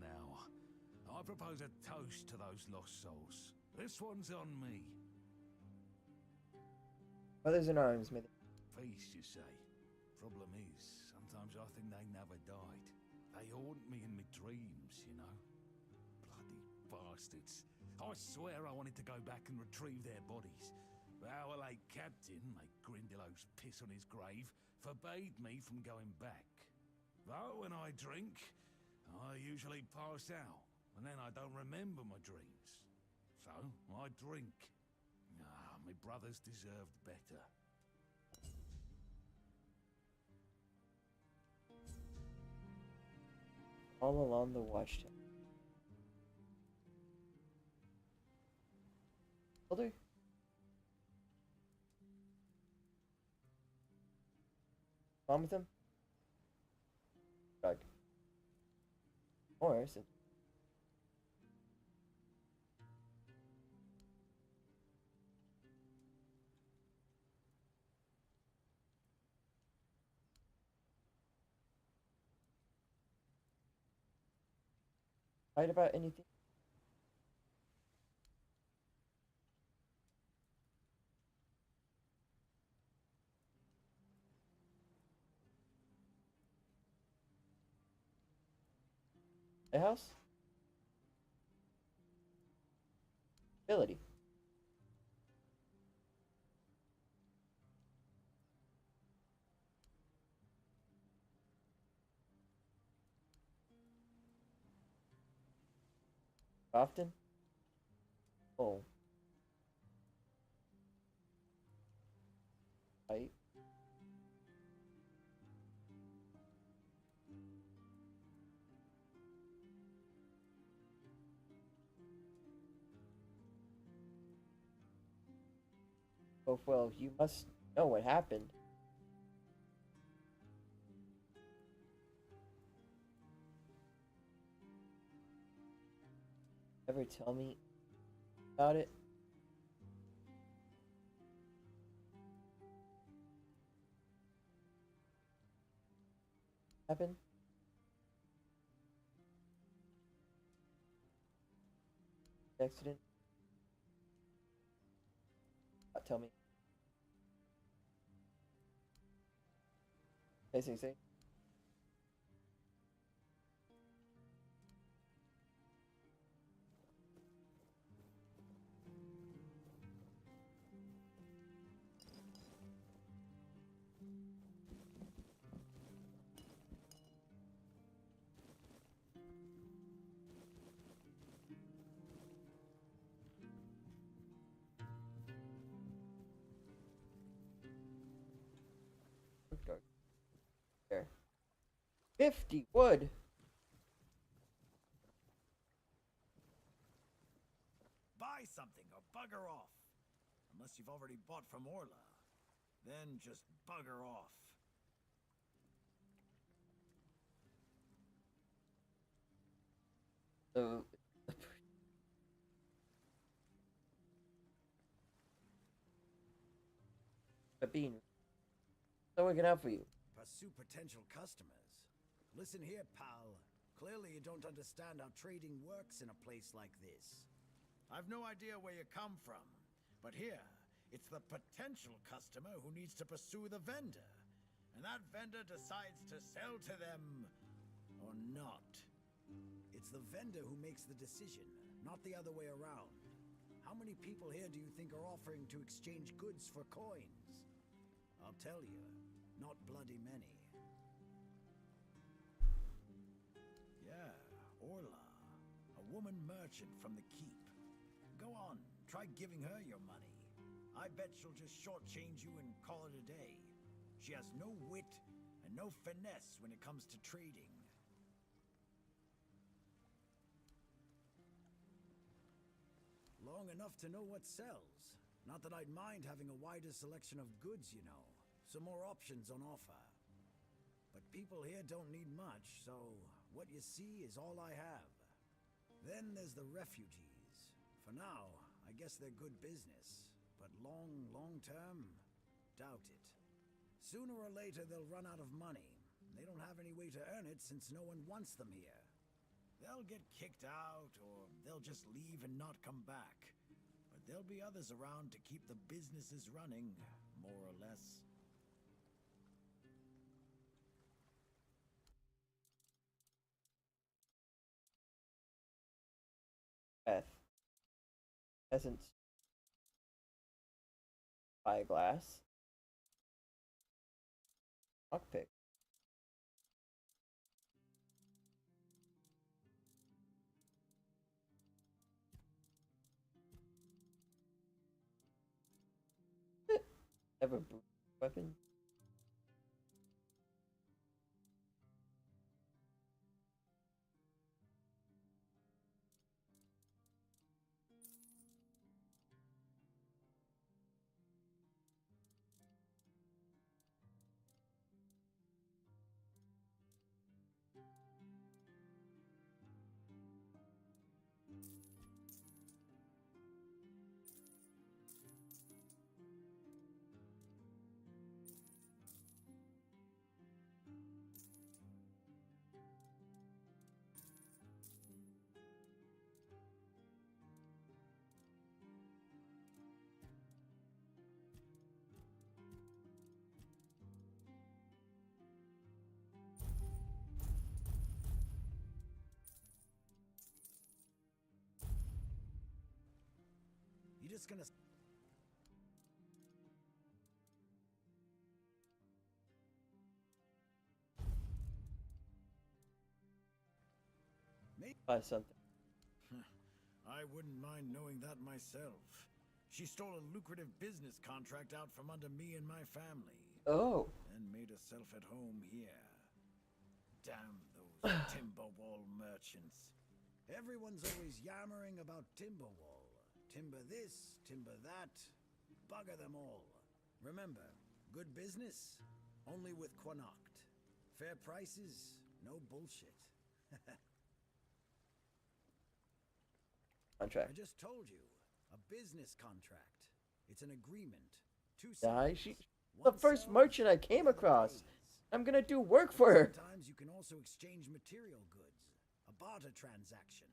Now, I propose a toast to those lost souls. This one's on me. Brothers in arms, may Feast, you say? Problem is, sometimes I think they never died. They haunt me in my dreams, you know? Bloody bastards. I swear I wanted to go back and retrieve their bodies. But our late captain, make Grindelows piss on his grave, forbade me from going back. But when I drink, I usually pass out, and then I don't remember my dreams. So, I drink. My brothers deserved better. all along the watchtower. Older? On with him? Drug. Or since fight about anything? A house? Ability. Often? Oh. Right. Oh, well, you must know what happened. Ever tell me about it? Happened? Accident? Tell me. Say. 50 wood. Buy something or bugger off. Unless you've already bought from Orla. Then just bugger off. So, a bean. So we can help you. Pursue potential customers. Listen here, pal. Clearly you don't understand how trading works in a place like this. I've no idea where you come from, but here, it's the potential customer who needs to pursue the vendor. And that vendor decides to sell to them or not. It's the vendor who makes the decision, not the other way around. How many people here do you think are offering to exchange goods for coins? I'll tell you, not bloody many. Yeah, Orla, a woman merchant from the keep. Go on, try giving her your money. I bet she'll just shortchange you and call it a day. She has no wit and no finesse when it comes to trading. Long enough to know what sells. Not that I'd mind having a wider selection of goods, you know. Some more options on offer. But people here don't need much, so what you see is all I have. Then there's the refugees. For now, I guess they're good business. But long term, doubt it. Sooner or later they'll run out of money. They don't have any way to earn it since no one wants them here. They'll get kicked out, or they'll just leave and not come back. But there'll be others around to keep the businesses running, more or less. Beth. Peasants. Spyglass. Lockpick. Have a weapon. You just gonna... Buy something. I wouldn't mind knowing that myself. She stole a lucrative business contract out from under me and my family. Oh. And made herself at home here. Damn those Timberwall merchants. Everyone's always yammering about Timberwall. Timber this, timber that. Bugger them all. Remember, good business, only with Quanacht. Fair prices, no bullshit. Contract. I just told you, a business contract. It's an agreement. Two Yeah, sides. the first merchant I came across. I'm gonna do work for her. Sometimes you can also exchange material goods. A barter transaction.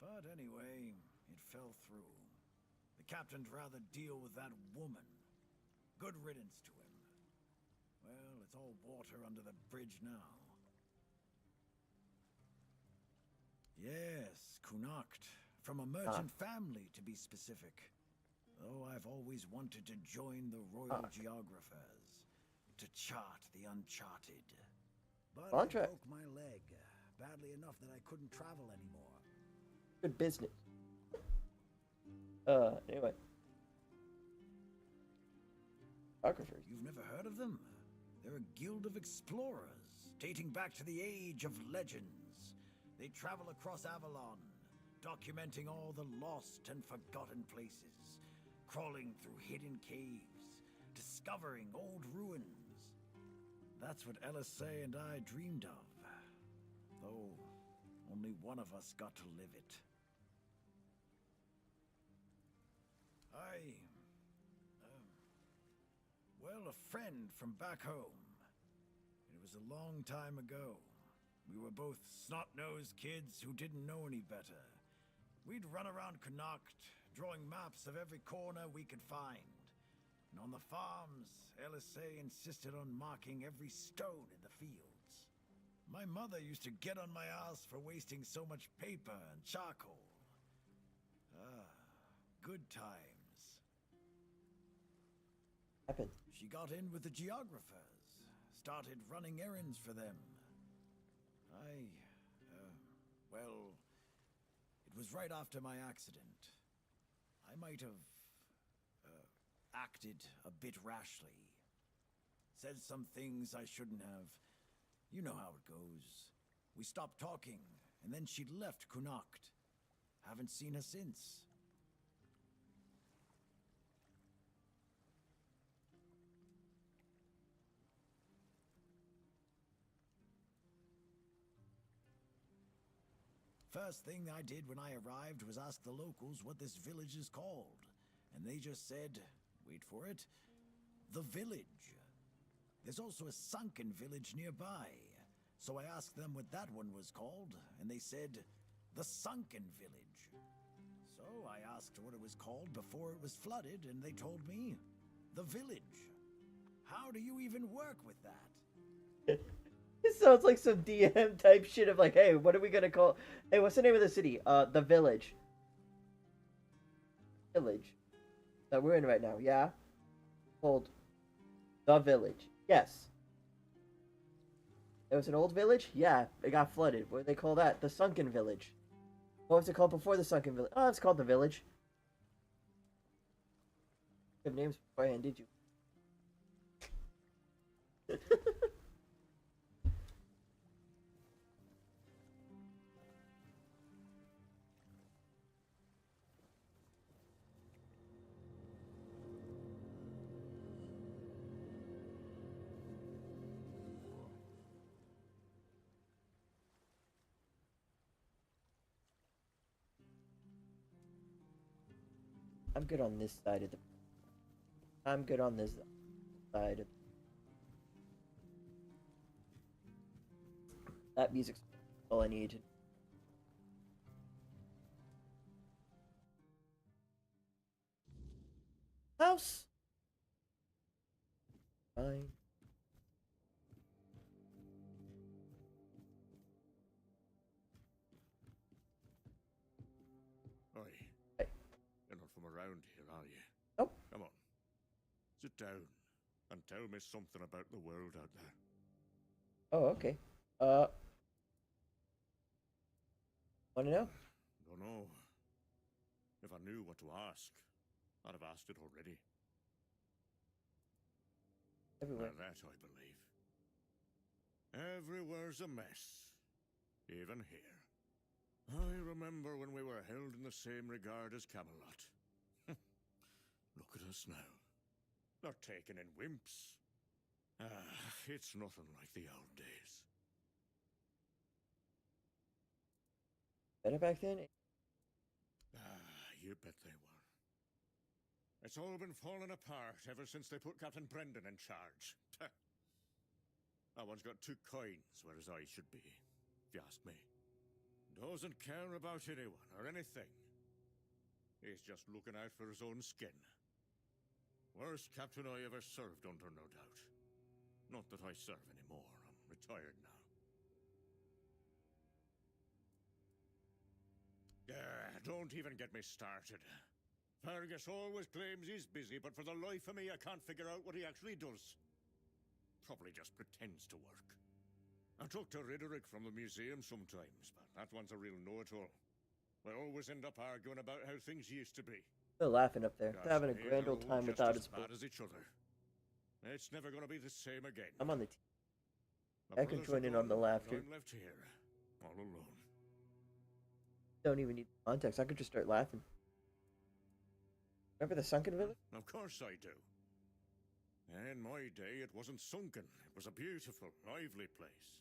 But anyway, it fell through. The captain'd rather deal with that woman. Good riddance to him. Well, it's all water under the bridge now. Yes, Quanacht. From a merchant family, to be specific. Though I've always wanted to join the Royal Geographers. To chart the uncharted. But Contract. I broke my leg. Badly enough that I couldn't travel anymore. Good business. Anyway. Geographers. You've never heard of them? They're a guild of explorers. dating back to the age of legends. They travel across Avalon, documenting all the lost and forgotten places, crawling through hidden caves, discovering old ruins. That's what LSA and I dreamed of, though only one of us got to live it. Well, a friend from back home. It was a long time ago. We were both snot-nosed kids who didn't know any better. We'd run around Connacht, drawing maps of every corner we could find. And on the farms, LSA insisted on marking every stone in the fields. My mother used to get on my ass for wasting so much paper and charcoal. Good times. She got in with the geographers, started running errands for them. Well, it was right after my accident. I might have acted a bit rashly. Said some things I shouldn't have. You know how it goes. We stopped talking, and then she left Connacht. Haven't seen her since. First thing I did when I arrived was ask the locals what this village is called. And they just said, wait for it, the village. There's also a sunken village nearby. So I asked them what that one was called, and they said, the sunken village. So I asked what it was called before it was flooded, and they told me, the village. How do you even work with that? It sounds like some DM type shit of like, hey, what are we gonna call? Hey, what's the name of the city? The village. Village. That we're in right now, yeah? Called the village. Yes. It was an old village? Yeah, it got flooded. What do they call that? The sunken village. What was it called before the sunken village? Oh, it's called the village. Good names beforehand, did you? I'm good on this side of the... I'm good on this side of... That music's all I need. House! Fine. Oi. Hey. You're not from around here, are you? Nope. Come on. Sit down and tell me something about the world out there. Oh, okay. Wanna know? Don't know. If I knew what to ask, I'd have asked it already. Everywhere. Now that I believe. Everywhere's a mess. Even here. I remember when we were held in the same regard as Camelot. Look at us now. They're taken in wimps. It's nothing like the old days. Better back then? You bet they were. It's all been falling apart ever since they put Captain Brendan in charge. That one's got two coins, whereas I should be, if you ask me. Doesn't care about anyone or anything. He's just looking out for his own skin. Worst captain I ever served under, no doubt. Not that I serve anymore. I'm retired now. Don't even get me started. Fergus always claims he's busy, but for the life of me, I can't figure out what he actually does. Probably just pretends to work. I talk to Riderick from the museum sometimes, but that one's a real know-it-all. We always end up arguing about how things used to be. They're laughing up there. They're having a Guys, grand they're old all time just without as his bad as each other. It's never gonna be the same again. I'm on the team. I can join in on the laughter. I'm left here, all alone. Don't even need context. I could just start laughing. Remember the sunken village? Of course I do. In my day, it wasn't sunken. It was a beautiful, lively place.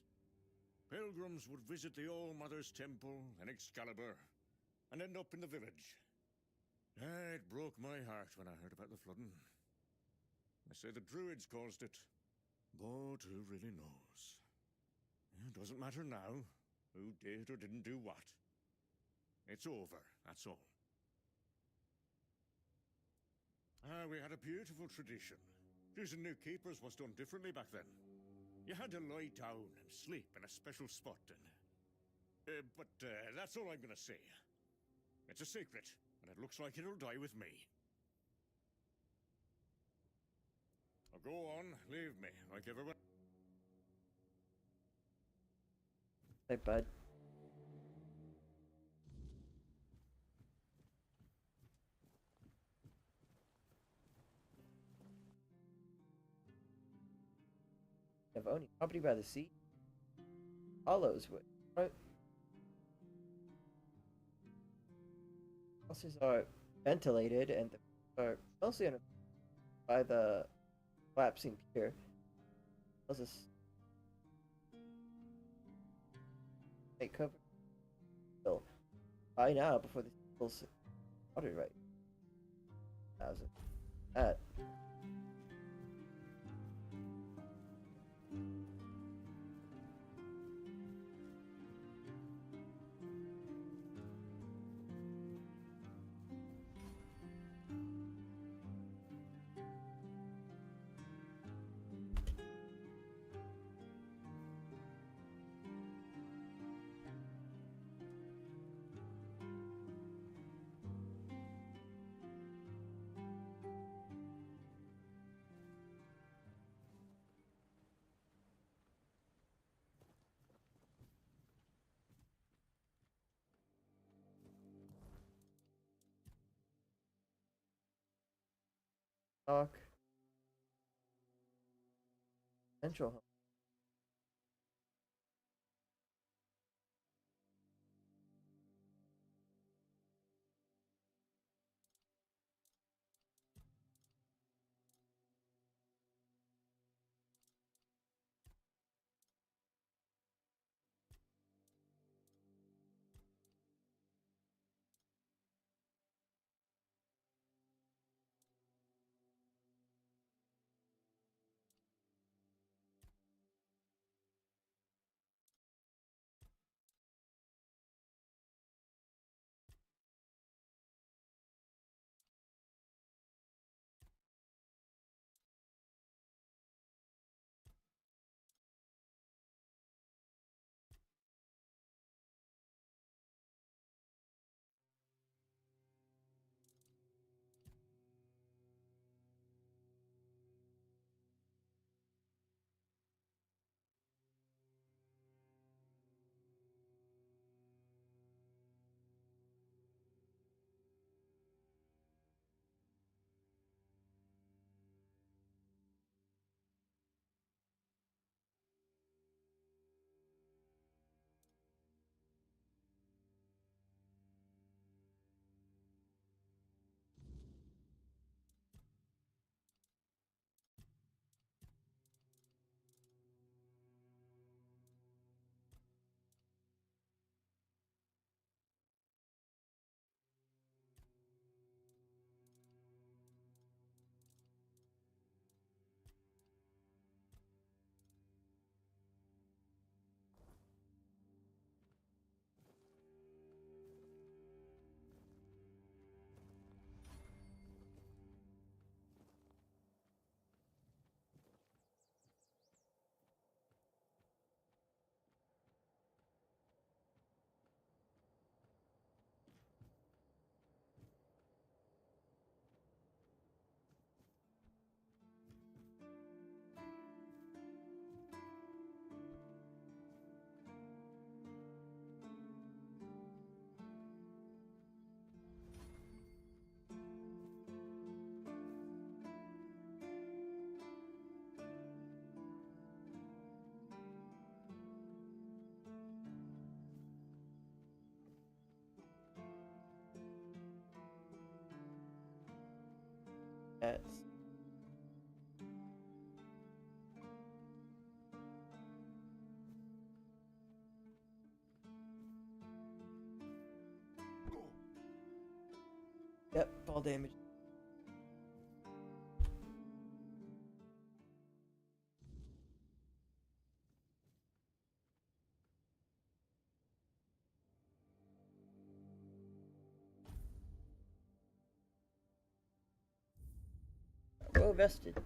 Pilgrims would visit the All-Mother's Temple and Excalibur, and end up in the village. It broke my heart when I heard about the flooding. They say the Druids caused it, but who really knows? It doesn't matter now, who did or didn't do what. It's over, that's all. We had a beautiful tradition. Choosing new keepers was done differently back then. You had to lie down and sleep in a special spot, but that's all I'm gonna say. It's a secret, and it looks like it'll die with me. Now go on, leave me, like everyone. Hey, bud. Avoni, property by the sea. Hollows wood. Right. Houses are ventilated and are mostly by the collapsing pier. Tells us they cover by now before the people's water right. How's it? That. Talk. Central home. That's yep, fall damage. Well vested.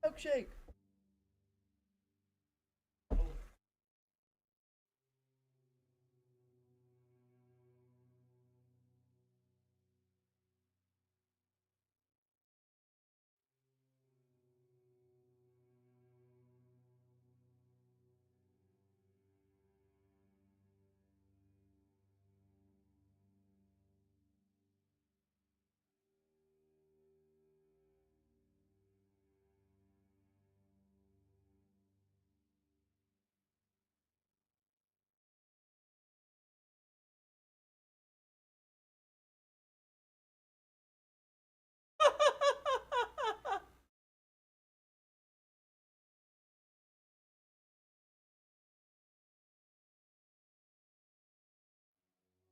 Milkshake.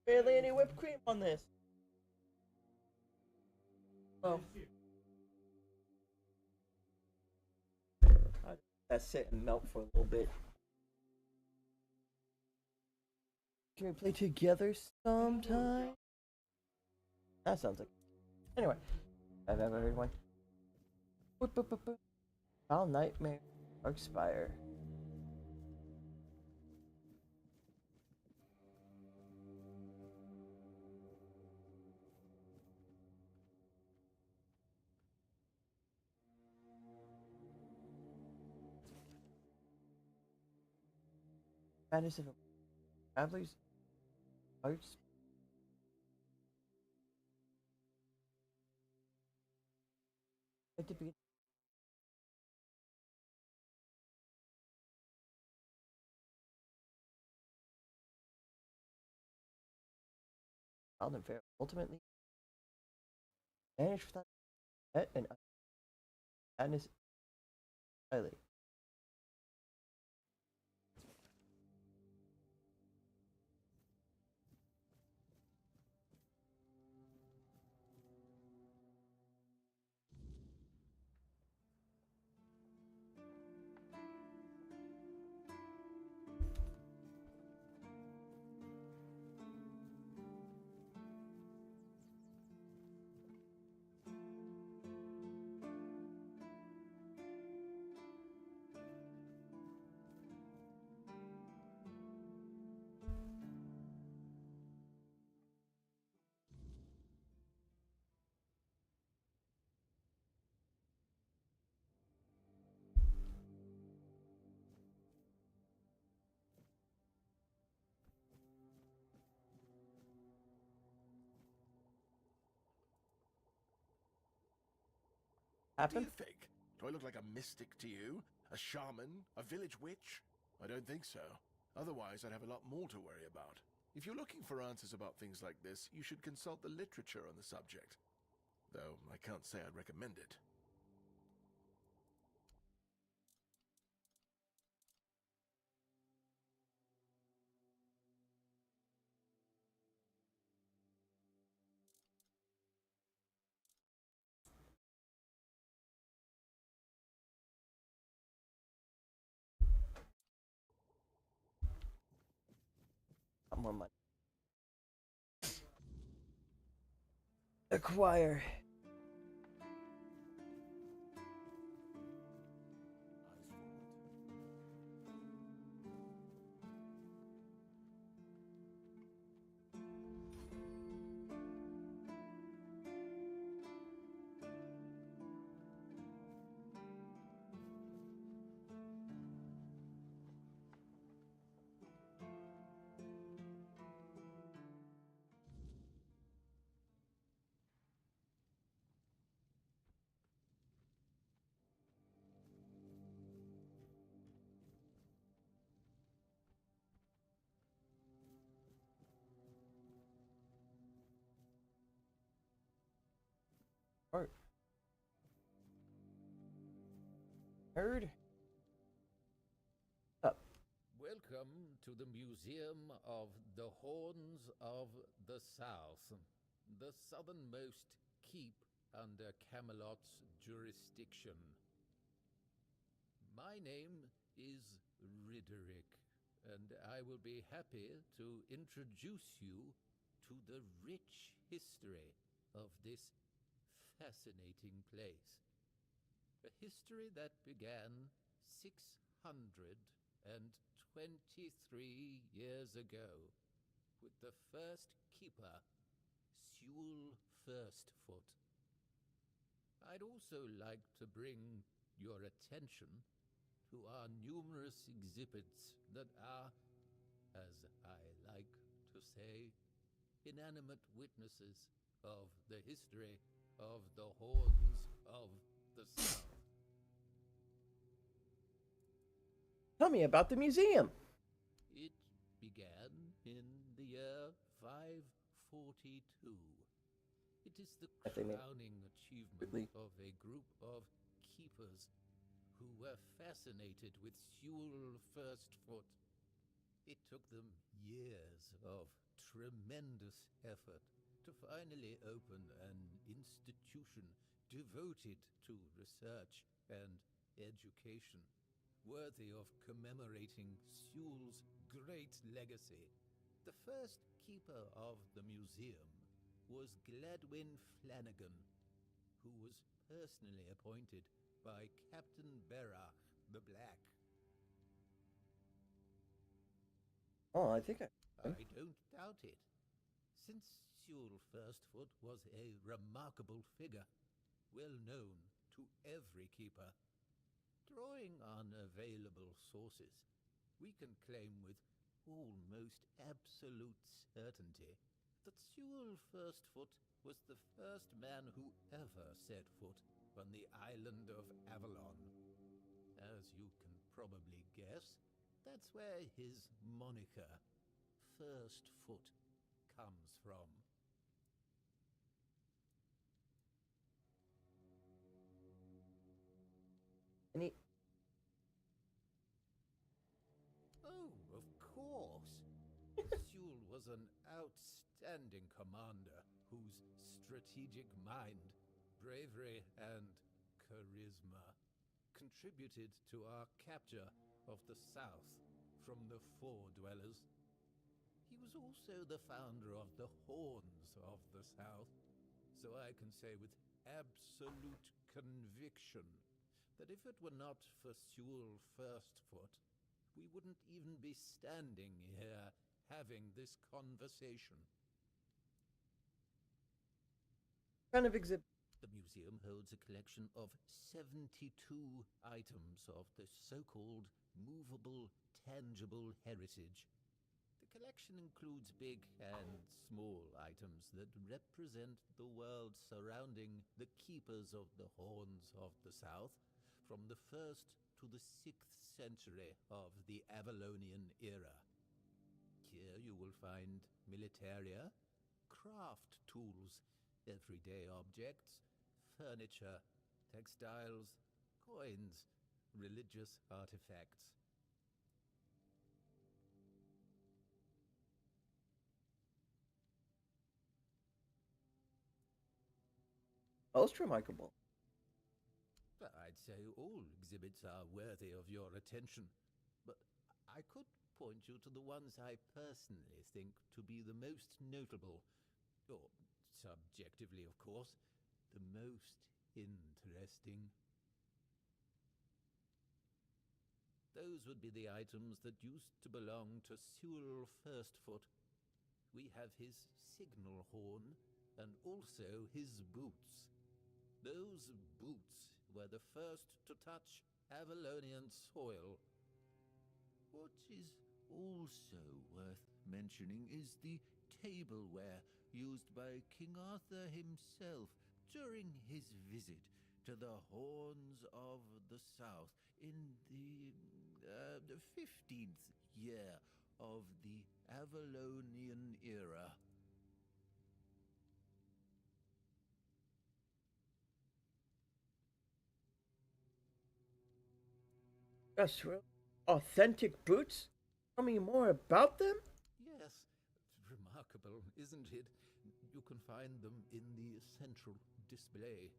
Barely any whipped cream on this. Oh. I'll let that sit and melt for a little bit. Can we play together sometime? That sounds like. Anyway, I've ever heard one. Foul Nightmare, Darkspire. Madness of Travelers, Arts. To be wild and fair. Ultimately, managed without pet and madness. Highly. What do you think? Do I look like a mystic to you? A shaman? A village witch? I don't think so. Otherwise, I'd have a lot more to worry about. If you're looking for answers about things like this, you should consult the literature on the subject. Though, I can't say I'd recommend it. More money. Acquire. Art. Heard? Up. Welcome to the Museum of the Horns of the South, the southernmost keep under Camelot's jurisdiction. My name is Ridderick, and I will be happy to introduce you to the rich history of this fascinating place. A history that began 623 years ago with the first keeper, Sewell Firstfoot. I'd also like to bring your attention to our numerous exhibits that are, as I like to say, inanimate witnesses of the history of the Horns of the South. Tell me about the museum. It began in the year 542. It is the crowning achievement of a group of keepers who were fascinated with Sewell Firstfoot. It took them years of tremendous effort to finally open an institution devoted to research and education, worthy of commemorating Sewell's great legacy. The first keeper of the museum was Gladwin Flanagan, who was personally appointed by Captain Berach the Black. Oh, I think I don't doubt it. Since Sewell Firstfoot was a remarkable figure, well known to every keeper, drawing on available sources, we can claim with almost absolute certainty that Sewell Firstfoot was the first man who ever set foot on the island of Avalon. As you can probably guess, that's where his moniker, Firstfoot, comes from. Any? Oh, of course. Sewell was an outstanding commander whose strategic mind, bravery, and charisma contributed to our capture of the South from the Four Dwellers. He was also the founder of the Horns of the South, so I can say with absolute conviction that if it were not for Sewell Firstfoot, we wouldn't even be standing here having this conversation. Kind of exhibit. The museum holds a collection of 72 items of the so-called movable, tangible heritage. The collection includes big and small items that represent the world surrounding the keepers of the Horns of the South, from the first to the 6th century of the Avalonian era. Here you will find militaria, craft tools, everyday objects, furniture, textiles, coins, religious artifacts. Most remarkable. I'd say all exhibits are worthy of your attention, but I could point you to the ones I personally think to be the most notable, or subjectively, of course, the most interesting. Those would be the items that used to belong to Sewell Firstfoot. We have his signal horn, and also his boots. Those boots were the first to touch Avalonian soil. What is also worth mentioning is the tableware used by King Arthur himself during his visit to the Horns of the South in the 15th year of the Avalonian era. That's real. Authentic boots? Tell me more about them? Yes, remarkable, isn't it? You can find them in the central display.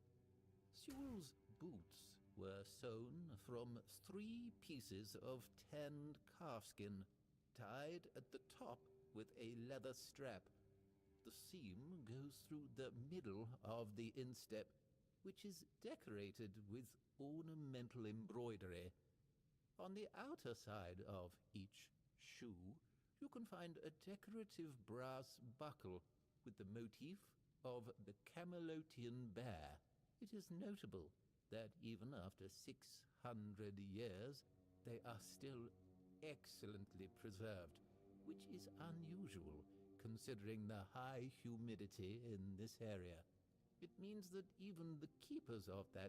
Sewell's boots were sewn from 3 pieces of tanned calfskin, tied at the top with a leather strap. The seam goes through the middle of the instep, which is decorated with ornamental embroidery. On the outer side of each shoe, you can find a decorative brass buckle with the motif of the Camelotian bear. It is notable that even after 600 years, they are still excellently preserved, which is unusual considering the high humidity in this area. It means that even the keepers of that